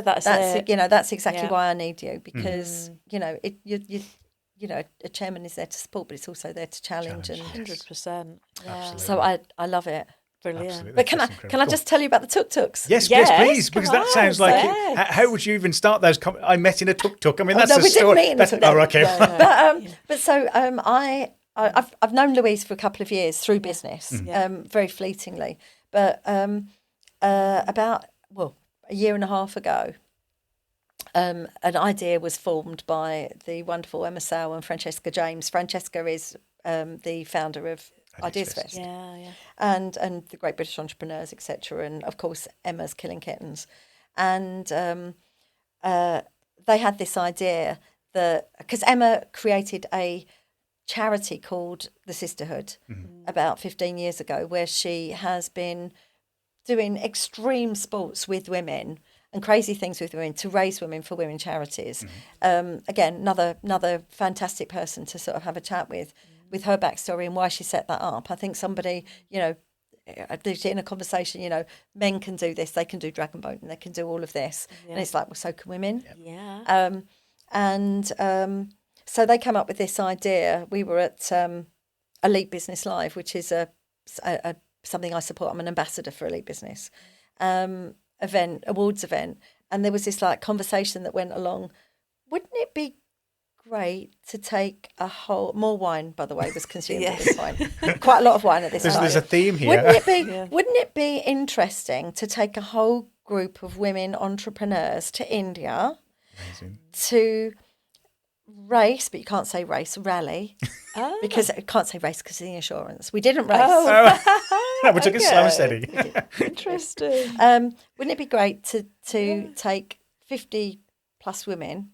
That's it. You know, that's exactly why I need you, because you know, you know, a chairman is there to support, but it's also there to challenge. And 100%. Yeah. So I love it. Brilliant. Absolutely. But can I just tell you about the tuk-tuks? Yes, please, because that sounds like it. How would you even start those? I met in a tuk-tuk. I mean, that's a story. Didn't meet in a tuk-tuk. Oh, okay. No. But so I've known Louise for a couple of years through business, very fleetingly. But about a year and a half ago, an idea was formed by the wonderful Emma Sale and Francesca James. Francesca is the founder of Ideas Fest, and the Great British Entrepreneurs, etc. And of course, Emma's Killing Kittens, and they had this idea that, because Emma created a charity called the Sisterhood about 15 years ago, where she has been doing extreme sports with women and crazy things with women to raise women for women charities. Again, another fantastic person to sort of have a chat with her backstory and why she set that up. I think somebody, you know, in a conversation, you know, men can do this, they can do dragon boating, they can do all of this. And it's like, well, so can women. so they came up with this idea. We were at Elite Business Live, which is a something I support. I'm an ambassador for Elite Business awards event, and there was this like conversation that went along. Wouldn't it be great to take more wine? By the way, was consumed at this point. Quite a lot of wine at this time. There's a theme here. Wouldn't it be interesting to take a whole group of women entrepreneurs to India? Amazing. To race, but you can't say race, rally, because you can't say race because of the insurance. We didn't race. We took it slow and steady. Interesting. Wouldn't it be great to take 50 plus women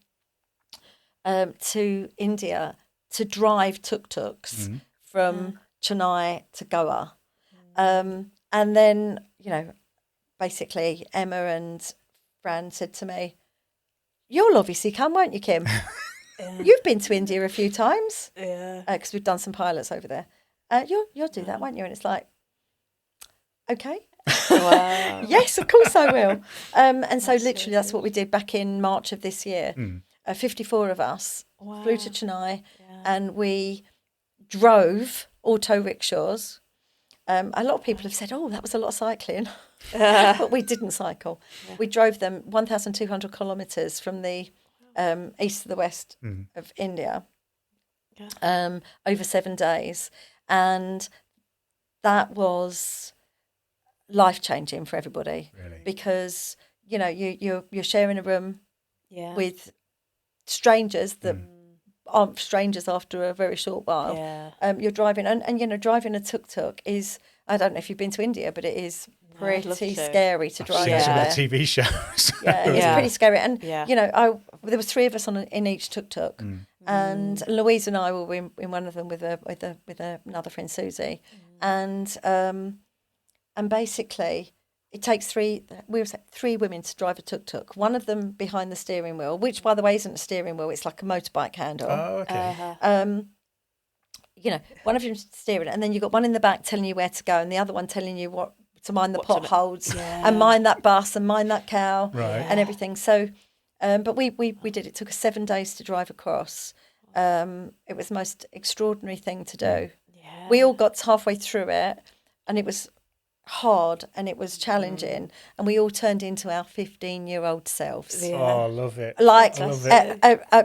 to India to drive tuk-tuks from Chennai to Goa? And then, basically Emma and Fran said to me, "You'll obviously come, won't you, Kim? You've been to India a few times." Yeah. Because we've done some pilots over there. You'll do that, won't you? And it's like, okay. Wow. Yes, of course I will. And so literally that's what we did back in March of this year. 54 of us flew to Chennai and we drove auto rickshaws. A lot of people have said, "Oh, that was a lot of cycling." But we didn't cycle. We drove them 1,200 kilometres from the east to the west of India over 7 days. And that was life-changing for everybody. Really? Because, you're sharing a room Yeah. with strangers that aren't strangers after a very short while. Yeah. You're driving, and driving a tuk-tuk is, I don't know if you've been to India, but it is I'd love pretty to. scary to drive Seen some of there. the TV shows. Yeah, it's Yeah. pretty scary. And, Yeah. there was 3 of us in each tuk-tuk. And Louise and I were in one of them with another friend, Susie. And basically it takes 3 women to drive a tuk-tuk. One of them behind the steering wheel, which, by the way, isn't a steering wheel. It's like a motorbike handle. Oh, okay. One of them steering, and then you've got one in the back telling you where to go, and the other one telling you what to mind the potholes, and mind that bus, and mind that cow, Right. and everything. So, but we did. It took us 7 days to drive across. It was the most extraordinary thing to do. Yeah. We all got halfway through it, and it was hard and it was challenging, and we all turned into our 15-year-old selves. Yeah. Oh, I love it. Like I love it.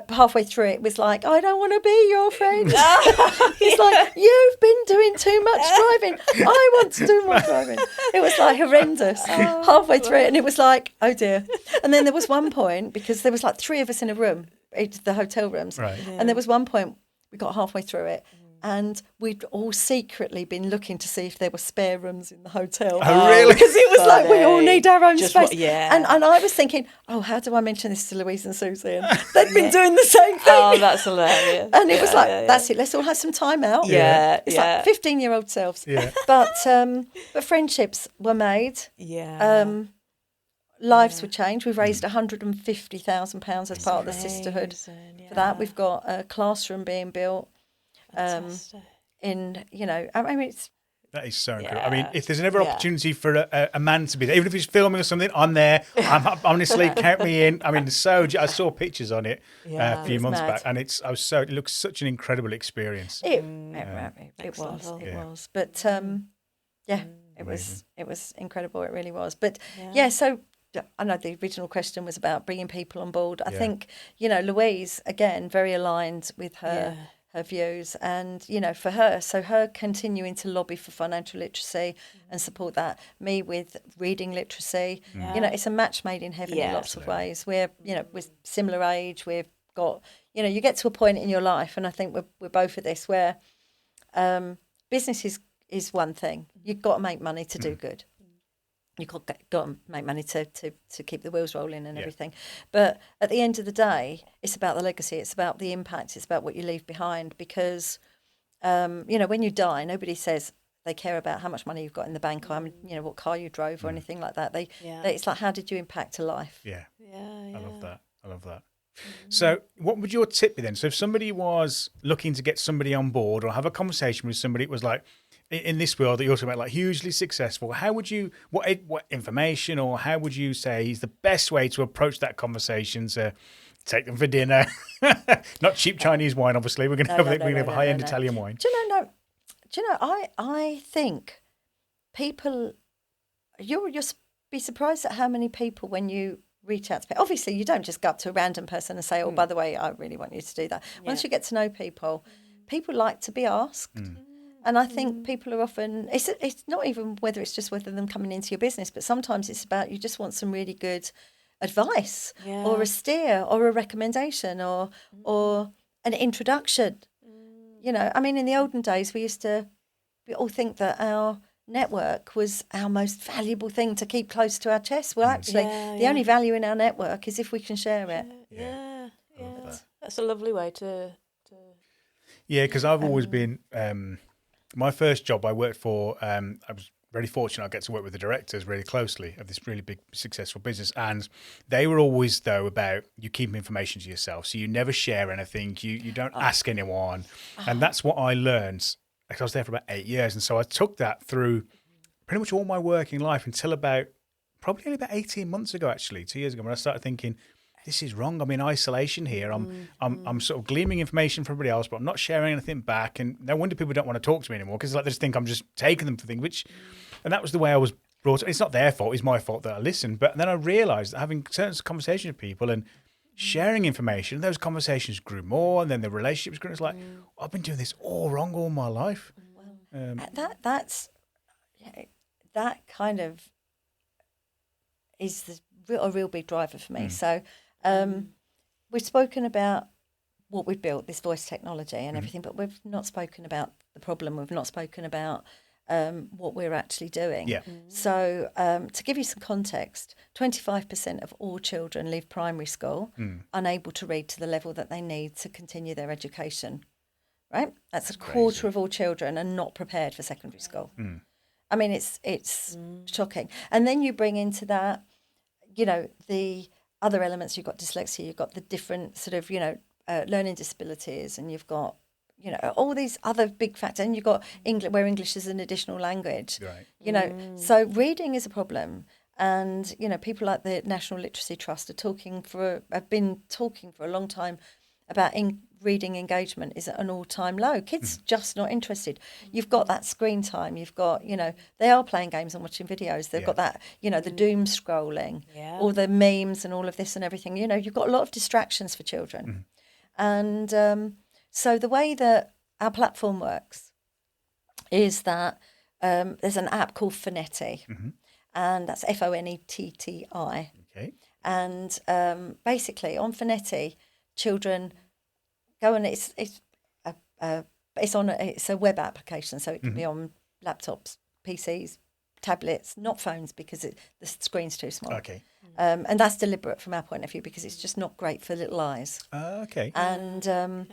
halfway through it was like, "I don't want to be your friend." It's like, "You've been doing too much driving. I want to do more driving." It was like horrendous halfway through it, and it was like, "Oh dear." And then there was one point, because there was like 3 of us in a room, the hotel rooms, Right. and there was one point we got halfway through it, and we'd all secretly been looking to see if there were spare rooms in the hotel. Oh, really? Because it was like, we all need our own Just space. yeah. And I was thinking, oh, how do I mention this to Louise and Susie? And they'd been doing the same thing. Oh, that's hilarious. And it was like, that's it, let's all have some time out. Yeah, It's yeah. like 15-year-old selves. Yeah. But friendships were made. Yeah. Lives were changed. We've raised £150,000 as part of the sisterhood. Amazing, For that, yeah. we've got a classroom being built. Fantastic. I mean, it's That is so incredible. Yeah. I mean, if there's ever Yeah. opportunity for a man to be there, even if he's filming or something, I'm there. Honestly, count me in. I mean, I saw pictures on it Yeah. a few It's months mad. back, and it looks such an incredible experience. It Next was. level. It Yeah. was. But it was incredible. It really was. But Yeah. so I know the original question was about bringing people on board. I Yeah. think, Louise, again, very aligned with her views, and for her, so her continuing to lobby for financial literacy and support that, me with reading literacy, it's a match made in heaven in Yeah. lots of ways. We're similar age, we've got, you get to a point in your life, and I think we're both at this, where business is one thing. You've got to make money to do good. You've got to make money to keep the wheels rolling and everything. But at the end of the day, it's about the legacy. It's about the impact. It's about what you leave behind. Because, when you die, nobody says they care about how much money you've got in the bank, or what car you drove or anything like that. It's like, how did you impact a life? Yeah. Yeah. I love that. So what would your tip be then? So if somebody was looking to get somebody on board or have a conversation with somebody, it was like, in this world that you're talking about, like hugely successful, how would you, what information, or how would you say is the best way to approach that conversation to take them for dinner. Not cheap Chinese wine, obviously. We're going to have a high-end Italian wine. Do you know? I think people, you'll be surprised at how many people, when you reach out to people, obviously you don't just go up to a random person and say, oh, by the way, I really want you to do that. Once you get to know people, people like to be asked. And I think people are often, it's not even whether it's just whether them coming into your business, but sometimes it's about you just want some really good advice or a steer or a recommendation or an introduction. You know, I mean, in the olden days, we all think that our network was our most valuable thing to keep close to our chest. Well, actually, the only value in our network is if we can share it. Yeah. That's a lovely way to... Yeah, because I've always been... my first job I worked for, I was really fortunate I get to work with the directors really closely of this really big, successful business. And they were always, though, about you keep information to yourself. So you never share anything. You don't ask anyone. And that's what I learned. I was there for about 8 years. And so I took that through pretty much all my working life until probably only about 18 months ago, actually, 2 years ago, when I started thinking, this is wrong. I'm in isolation here. I'm sort of gleaming information from everybody else, but I'm not sharing anything back. And no wonder people don't want to talk to me anymore, because like they just think I'm just taking them for things. And that was the way I was brought up. It's not their fault. It's my fault that I listened. But then I realised that having certain conversations with people and sharing information, those conversations grew more, and then the relationships grew. It's like, I've been doing this all wrong all my life. That kind of is a real big driver for me. So we've spoken about what we've built, this voice technology and everything, but we've not spoken about the problem. We've not spoken about what we're actually doing. Yeah. So to give you some context, 25% of all children leave primary school unable to read to the level that they need to continue their education, right? That's a quarter of all children are not prepared for secondary school. I mean, it's shocking. And then you bring into that, you know, the other elements. You've got dyslexia, you've got the different sort of, you know, learning disabilities, and you've got, you know, all these other big factors. And you've got English, where English is an additional language. Right. You know, so reading is a problem. And, you know, people like the National Literacy Trust have been talking for a long time about reading engagement is at an all-time low. Kids just not interested. You've got that screen time. You've got, you know, they are playing games and watching videos. They've got that, you know, the doom scrolling, all the memes and all of this and everything. You know, you've got a lot of distractions for children. And so the way that our platform works is that there's an app called Fonetti, and that's Fonetti. Okay. And basically on Fonetti, children go and it's a web application, so it can be on laptops, PCs, tablets, not phones, because the screen's too small. Okay. And that's deliberate from our point of view, because it's just not great for little eyes. Okay. And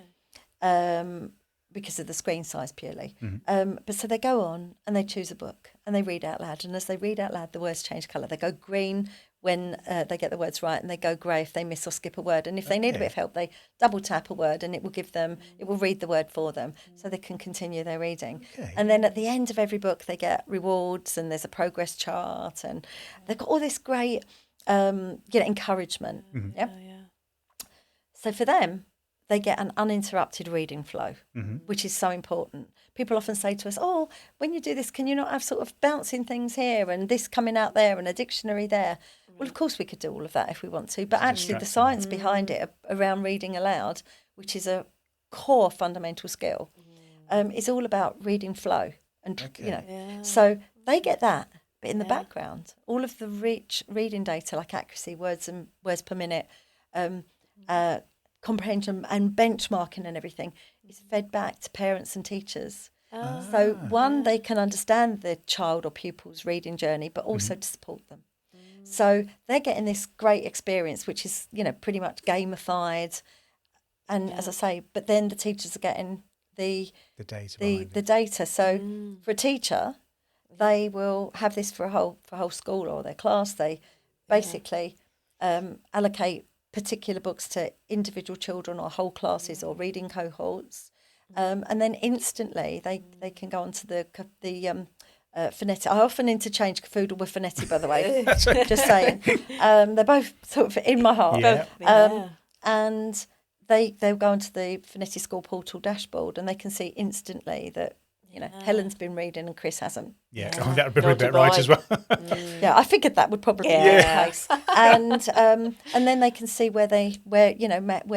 because of the screen size purely. But so they go on and they choose a book and they read out loud. And as they read out loud, the words change colour. They go green when they get the words right, and they go grey if they miss or skip a word. And if they need a bit of help, they double tap a word and it will read the word for them, so they can continue their reading. Okay. And then at the end of every book, they get rewards, and there's a progress chart, and they've got all this great encouragement. So for them, they get an uninterrupted reading flow, which is so important. People often say to us, oh, when you do this, can you not have sort of bouncing things here and this coming out there and a dictionary there? Well, of course we could do all of that if we want to, but actually the science behind it around reading aloud, which is a core fundamental skill, is all about reading flow. And, you know, so they get that. But in the background, all of the rich reading data, like accuracy, words per minute, comprehension and benchmarking and everything, is fed back to parents and teachers. So they can understand the child or pupil's reading journey, but also to support them. So they're getting this great experience, which is, you know, pretty much gamified. And as I say, but then the teachers are getting the data. So for a teacher, they will have this for a whole school or their class. They basically allocate particular books to individual children or whole classes or reading cohorts, and then instantly they can go onto the Fonetti. I often interchange Cafoodle with Fonetti, by the way. Just saying, they're both sort of in my heart. and they'll go onto the Fonetti School portal dashboard, and they can see instantly that Helen's been reading and Chris hasn't. Yeah, Yeah. Oh, that would be Nor about do right I. as well. Yeah, I figured that would probably be Yeah. the case. And then they can see where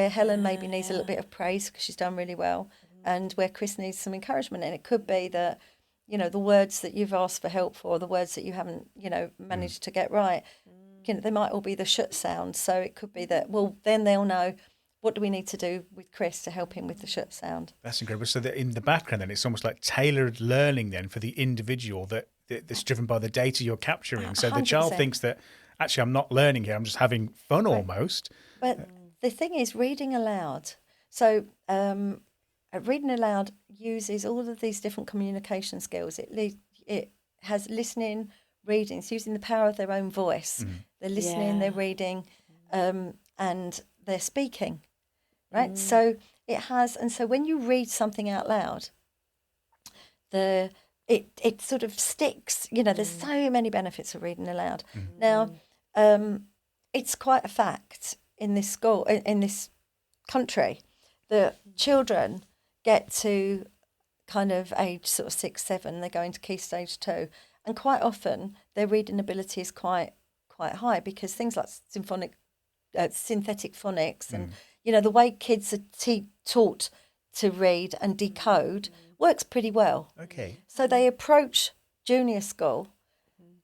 Helen maybe needs a little bit of praise because she's done really well, and where Chris needs some encouragement. And it could be that, the words that you've asked for help for, the words that you haven't, managed to get right, they might all be the shut sound. So it could be that, well, then they'll know, what do we need to do with Chris to help him with the shut sound? That's incredible. So that in the background, then it's almost like tailored learning then for the individual that's driven by the data you're capturing. So the child 100%. thinks that actually I'm not learning here; I'm just having fun almost. But the thing is, reading aloud. So reading aloud uses all of these different communication skills. It has listening, reading. It's using the power of their own voice. They're listening, they're reading, and they're speaking. Right. So it has, and so when you read something out loud, it sort of sticks. There's so many benefits of reading aloud. Now, it's quite a fact in this school, in this country, that children get to kind of age sort of 6, 7, they go into key stage 2, and quite often their reading ability is quite high because things like synthetic phonics and the way kids are taught to read and decode works pretty well. Okay. So they approach junior school,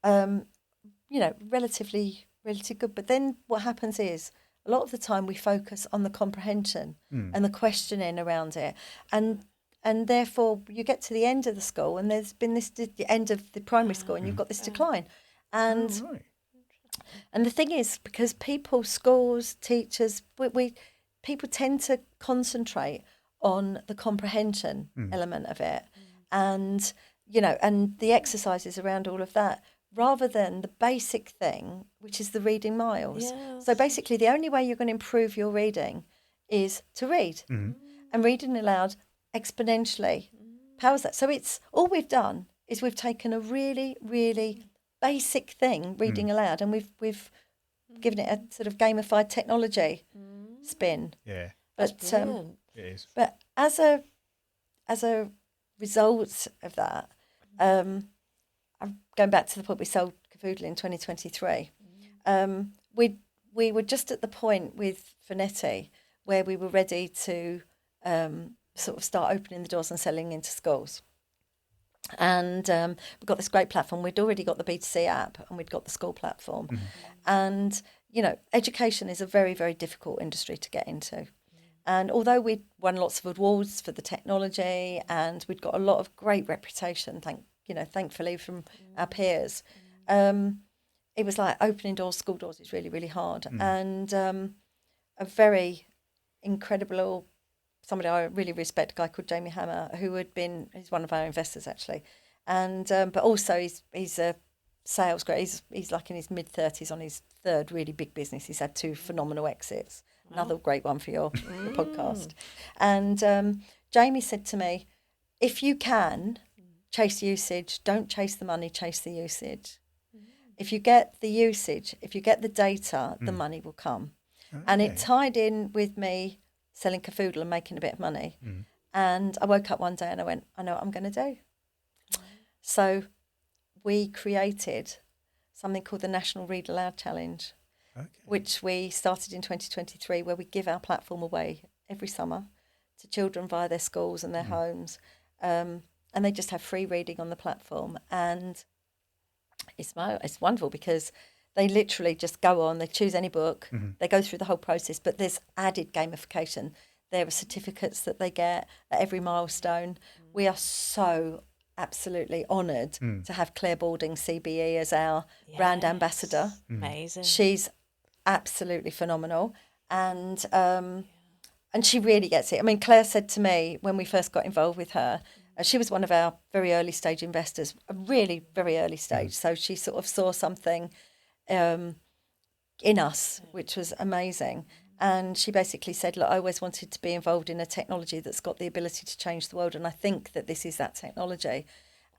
relatively good. But then what happens is a lot of the time we focus on the comprehension and the questioning around it, and therefore you get to the end of the school and there's been the end of the primary school and you've got this decline, and. Right. And the thing is, because schools, teachers, people tend to concentrate on the comprehension element of it, and and the exercises around all of that, rather than the basic thing, which is the reading miles. Yes. So basically, the only way you're going to improve your reading is to read, and reading aloud exponentially powers that. So it's all we've done is we've taken a really, really basic thing, reading aloud, and we've given it a sort of gamified technology spin. Yeah. But Brilliant. It is. but as a result of that, I'm going back to the point we sold Cavoodle in 2023. We were just at the point with Fonetti where we were ready to sort of start opening the doors and selling into schools. And we've got this great platform. We'd already got the B2C app and we'd got the school platform. And, education is a very, very difficult industry to get into. And although we'd won lots of awards for the technology and we'd got a lot of great reputation, thankfully from our peers, it was like opening doors, school doors is really, really hard. And a very incredible somebody I really respect, a guy called Jamie Hammer, he's one of our investors actually, and but also he's a sales guy. He's like in his mid-30s on his third really big business. He's had 2 phenomenal exits. Another great one for your podcast. And Jamie said to me, if you can chase usage, don't chase the money, chase the usage. If you get the usage, if you get the data, the money will come. Okay. And it tied in with me selling Cavoodle and making a bit of money. And I woke up one day and I went, I know what I'm going to do. So we created something called the National Read Aloud Challenge, which we started in 2023, where we give our platform away every summer to children via their schools and their homes. And they just have free reading on the platform. And it's wonderful because they literally just go on, they choose any book, they go through the whole process, but there's added gamification. There are certificates that they get at every milestone. We are so absolutely honoured to have Claire Balding, CBE, as our brand ambassador. Amazing. She's absolutely phenomenal. And she really gets it. I mean, Claire said to me when we first got involved with her, she was one of our very early stage investors, a really very early stage. So she sort of saw something in us, which was amazing. And she basically said, look, I always wanted to be involved in a technology that's got the ability to change the world. And I think that this is that technology.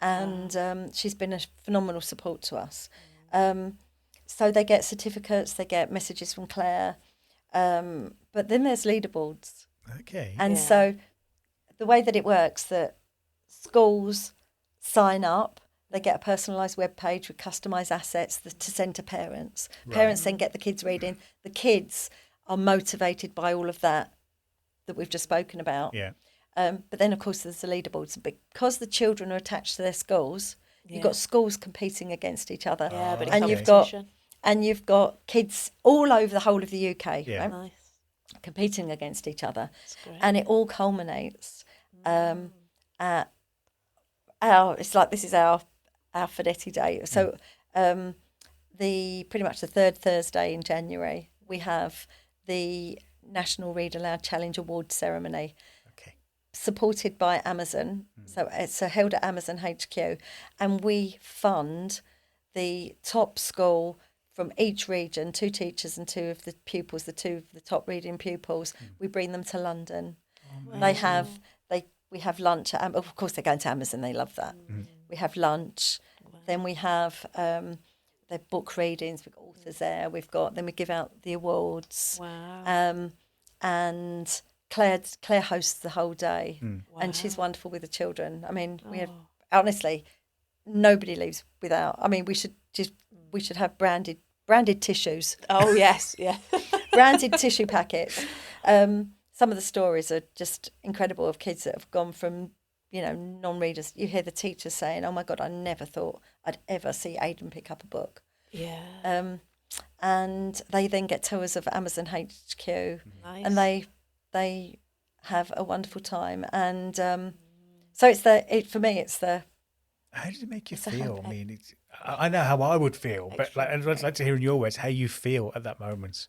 And she's been a phenomenal support to us. So they get certificates, they get messages from Claire. But then there's leaderboards. Okay. And Yeah. so the way that it works, that schools sign up, they get a personalised web page with customised assets to send to parents. Parents then get the kids reading. The kids are motivated by all of that we've just spoken about. Yeah. But then, of course, there's the leaderboards. Because the children are attached to their schools, you've got schools competing against each other. Yeah, but and you've got kids all over the whole of the UK, Yeah. right? Nice. Competing against each other. That's great. And it all culminates at it's like this is our Fonetti Day. So pretty much the third Thursday in January, we have the National Read Aloud Challenge Award ceremony, Okay. supported by Amazon. So it's held at Amazon HQ, and we fund the top school from each region, 2 teachers and 2 of the pupils, the top reading pupils. We bring them to London. We have lunch at, of course they're going to Amazon, they love that. We have lunch. Then we have the book readings, we've got authors there, then we give out the awards. Wow. And Claire hosts the whole day, and she's Wow. wonderful with the children. I mean, we have, honestly, nobody leaves without. I mean, we should have branded tissues, Oh yes, yeah. branded tissue packets. Some of the stories are just incredible of kids that have gone from, non-readers. You hear the teachers saying, "Oh my God, I never thought I'd ever see Aidan pick up a book." Yeah. And they then get tours of Amazon HQ, Nice. and they have a wonderful time. And so for me it's the How does it make you It's a feel? happy- I mean, I know how I would feel, but I'd like to hear in your words how you feel at that moment.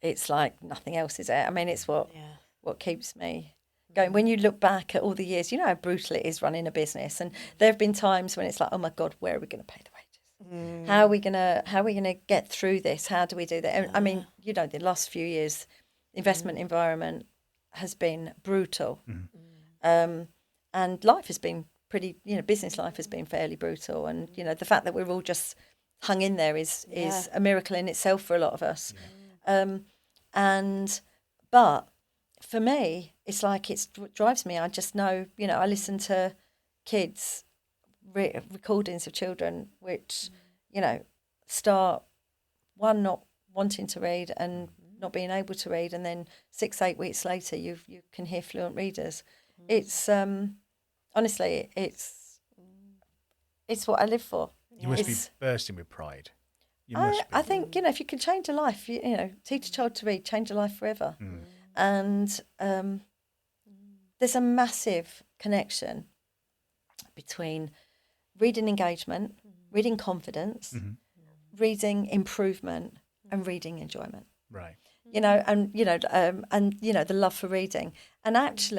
it's like nothing else, is it? I mean, it's what Yeah. keeps me going. When you look back at all the years, you know how brutal it is running a business, and there have been times when it's like, oh my God, where are we going to pay the wages? How are we gonna get through this? How do we do that? I mean, the last few years, investment environment has been brutal, and life has been pretty. Business life has been fairly brutal, and the fact that we're all just hung in there is a miracle in itself for a lot of us. But for me, it's like what drives me. I just know, I listen to kids recordings of children which start not wanting to read and not being able to read, and then 6-8 weeks later you can hear fluent readers. It's honestly it's what I live for. You must be It's- bursting with pride. You must be. I think if you can change a life, teach a child to read, change a life forever. And there's a massive connection between reading engagement, reading confidence, reading improvement, and reading enjoyment. Right. The love for reading, and that's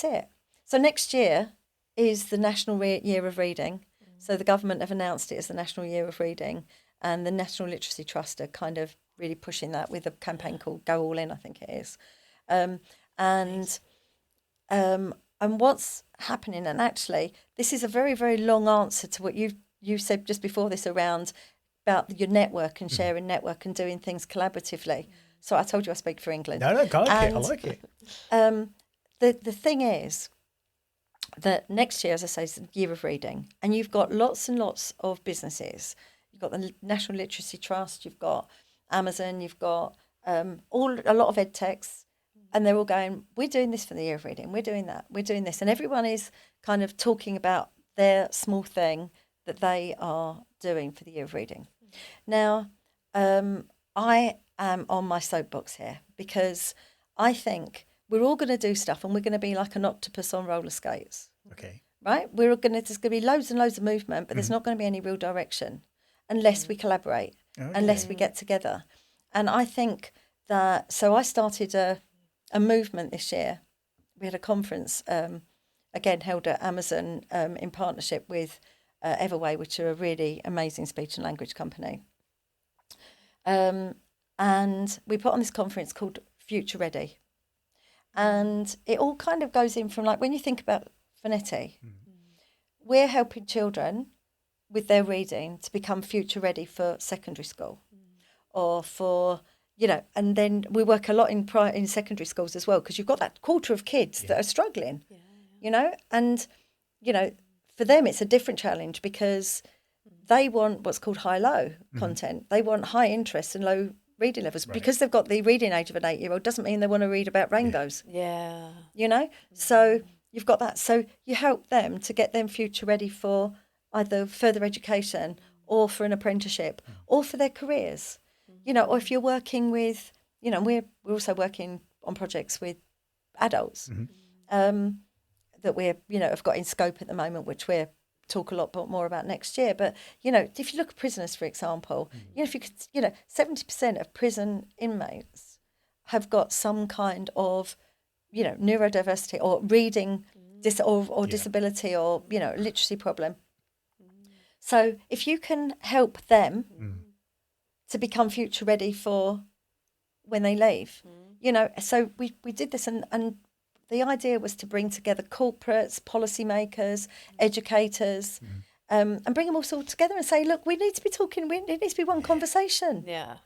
it. So next year is the National Year of Reading. So the government have announced it as the National Year of Reading, and the National Literacy Trust are kind of really pushing that with a campaign called Go All In, I think it is. And what's happening, and actually this is a very, very long answer to what you said just before this about your network and sharing network and doing things collaboratively. So I told you I speak for England. No, I like it. The thing is that next year, as I say, is the Year of Reading, and you've got lots and lots of businesses. You've got the National Literacy Trust, you've got Amazon, you've got a lot of ed techs, and they're all going, we're doing this for the Year of Reading, we're doing that, we're doing this. And everyone is kind of talking about their small thing that they are doing for the Year of Reading. Now, I am on my soapbox here because I think we're all going to do stuff and we're going to be like an octopus on roller skates. Okay. Right? There's going to be loads and loads of movement, but there's not going to be any real direction unless we collaborate, unless we get together. And I think that, so I started a movement this year. We had a conference, again, held at Amazon in partnership with Everway, which are a really amazing speech and language company. And we put on this conference called Future Ready. And it all kind of goes in from, like, when you think about Fonetti, we're helping children with their reading to become future ready for secondary school or for and then we work a lot in secondary schools as well, because you've got that quarter of kids that are struggling, and, for them it's a different challenge, because they want what's called high-low content. They want high interest and low reading levels. Right. Because they've got the reading age of an 8-year-old doesn't mean they want to read about rainbows. Yeah. So you've got that. So you help them to get them future ready for either further education or for an apprenticeship or for their careers. Or if you're working with, we're also working on projects with adults that we're, have got in scope at the moment, which we're talk a lot more about next year. But, if you look at prisoners, for example, if you could, 70% of prison inmates have got some kind of, neurodiversity or reading or disability or, literacy problem. So if you can help them to become future ready for when they leave, so we did this and the idea was to bring together corporates, policymakers, educators, and bring them all sort of together and say, look, we need to be talking, it needs to be one conversation. Yeah.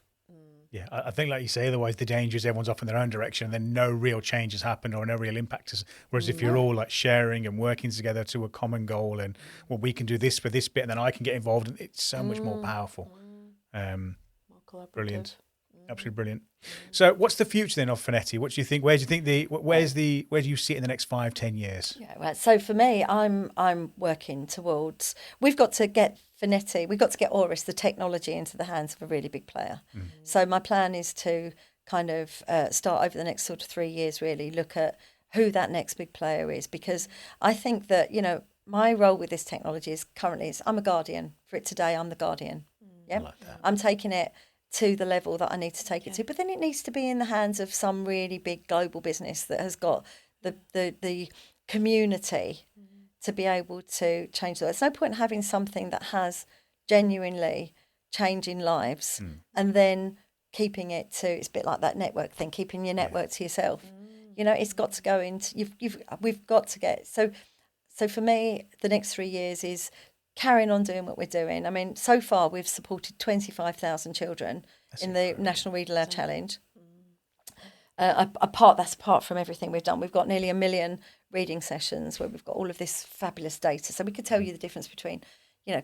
Yeah, I think, like you say, otherwise the danger is everyone's off in their own direction and then no real change has happened or no real impact has. Whereas if you're all like sharing and working together to a common goal and, well, we can do this for this bit and then I can get involved, and it's so much more powerful. More collaborative. Brilliant. Absolutely brilliant. So what's the future then of Fonetti? What do you think? Where do you see it in the next 5-10 years? Yeah, well, so for me, I'm working towards, we've got to get Fonetti, we've got to get Auris, the technology, into the hands of a really big player. So my plan is to kind of start over the next sort of 3 years, really look at who that next big player is, because I think that, my role with this technology is currently, I'm a guardian for it today. I'm the guardian. Yeah, I like that. I'm taking it to the level that I need to take it to, but then it needs to be in the hands of some really big global business that has got the community to be able to change that. There's no point in having something that has genuinely changing lives and then keeping it to, it's a bit like that network thing, keeping your network to yourself. It's got to go into, we've got to get, so for me, the next 3 years is carrying on doing what we're doing. I mean, so far we've supported 25,000 children in the National Read Aloud Challenge. That's apart from everything we've done. We've got nearly 1 million reading sessions where we've got all of this fabulous data. So we could tell you the difference between,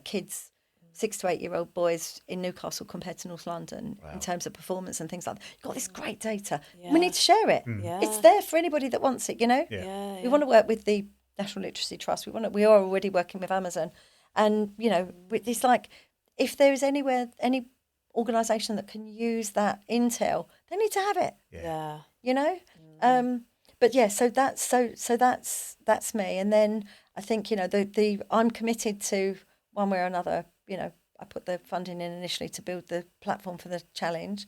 kids, 6 to 8-year-old boys in Newcastle compared to North London in terms of performance and things like that. You've got this great data. Yeah. We need to share it. Yeah. It's there for anybody that wants it, Yeah. We want to work with the National Literacy Trust. We are already working with Amazon. And, it's like, if there is any organisation that can use that intel, they need to have it. Yeah. But yeah, so that's me. And then I think, I'm committed to, one way or another, I put the funding in initially to build the platform for the challenge.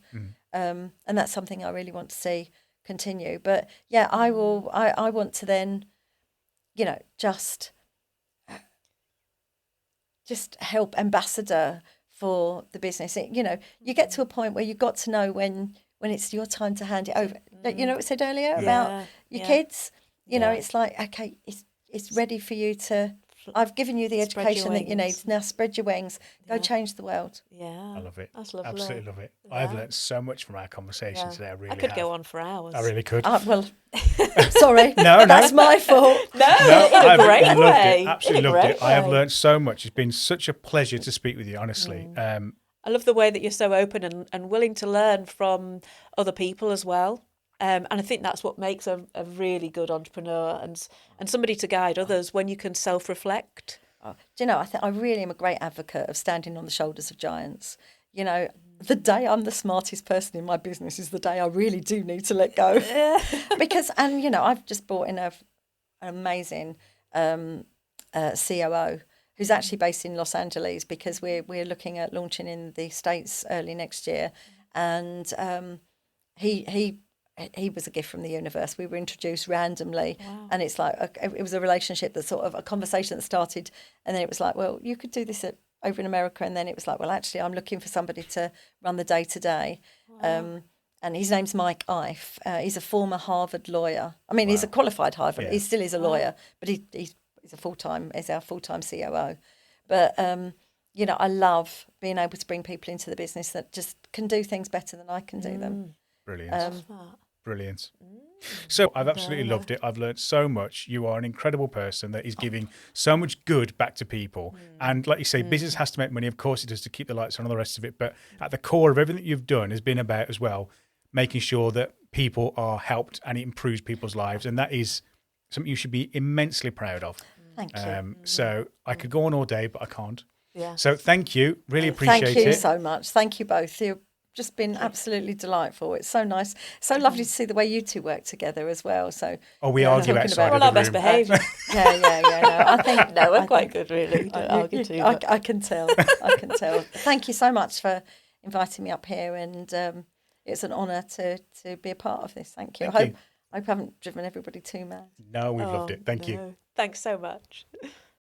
And that's something I really want to see continue. But yeah, I want to then, just help ambassador for the business. You get to a point where you've got to know when it's your time to hand it over. You know what I said earlier about your kids? It's like, okay, it's ready for you to, I've given you the education that you need. Now spread your wings, go change the world. Yeah. I love it. That's lovely. Absolutely love it. Yeah. I've learnt so much from our conversation today. I really I could have. go on for hours. I really could. Well, sorry. No. That's my fault. No, I've in a great loved way. it. Absolutely In a loved great it. I have way. learnt so much. It's been such a pleasure to speak with you, honestly. I love the way that you're so open and willing to learn from other people as well. And I think that's what makes a really good entrepreneur and somebody to guide others when you can self-reflect. Do you know, I think I really am a great advocate of standing on the shoulders of giants. The day I'm the smartest person in my business is the day I really do need to let go. Because, I've just brought in an amazing COO who's actually based in Los Angeles, because we're looking at launching in the States early next year. And he was a gift from the universe. We were introduced randomly. Wow. And it's like, it was a relationship that sort of, a conversation that started, and then it was like, well, you could do this over in America. And then it was like, well, actually, I'm looking for somebody to run the day-to-day. Wow. And his name's Mike Ife. He's a former Harvard lawyer. I mean, he's a qualified Harvard. He still is a lawyer, but he's our full-time COO. But I love being able to bring people into the business that just can do things better than I can do them. Brilliant. Brilliant. So I've absolutely loved it. I've learned so much. You are an incredible person that is giving so much good back to people. And like you say, business has to make money. Of course it does, to keep the lights on and the rest of it. But at the core of everything that you've done has been about as well, making sure that people are helped and it improves people's lives. And that is something you should be immensely proud of. Thank you. So I could go on all day, but I can't. Yeah. So thank you. Really appreciate it. Thank you so much. Thank you both. You've just been absolutely delightful. It's so nice. So lovely to see the way you two work together as well. So We argue talking outside about- of Well, the our best room. behaviour. No, I think No, we're I quite think- good, really. Don't argue too much. I can tell. I can tell. Thank you so much for inviting me up here, and it's an honour to be a part of this. Thank you. Thank you. I hope I haven't driven everybody too mad. No, we've loved it. Thank you. No. Thanks so much.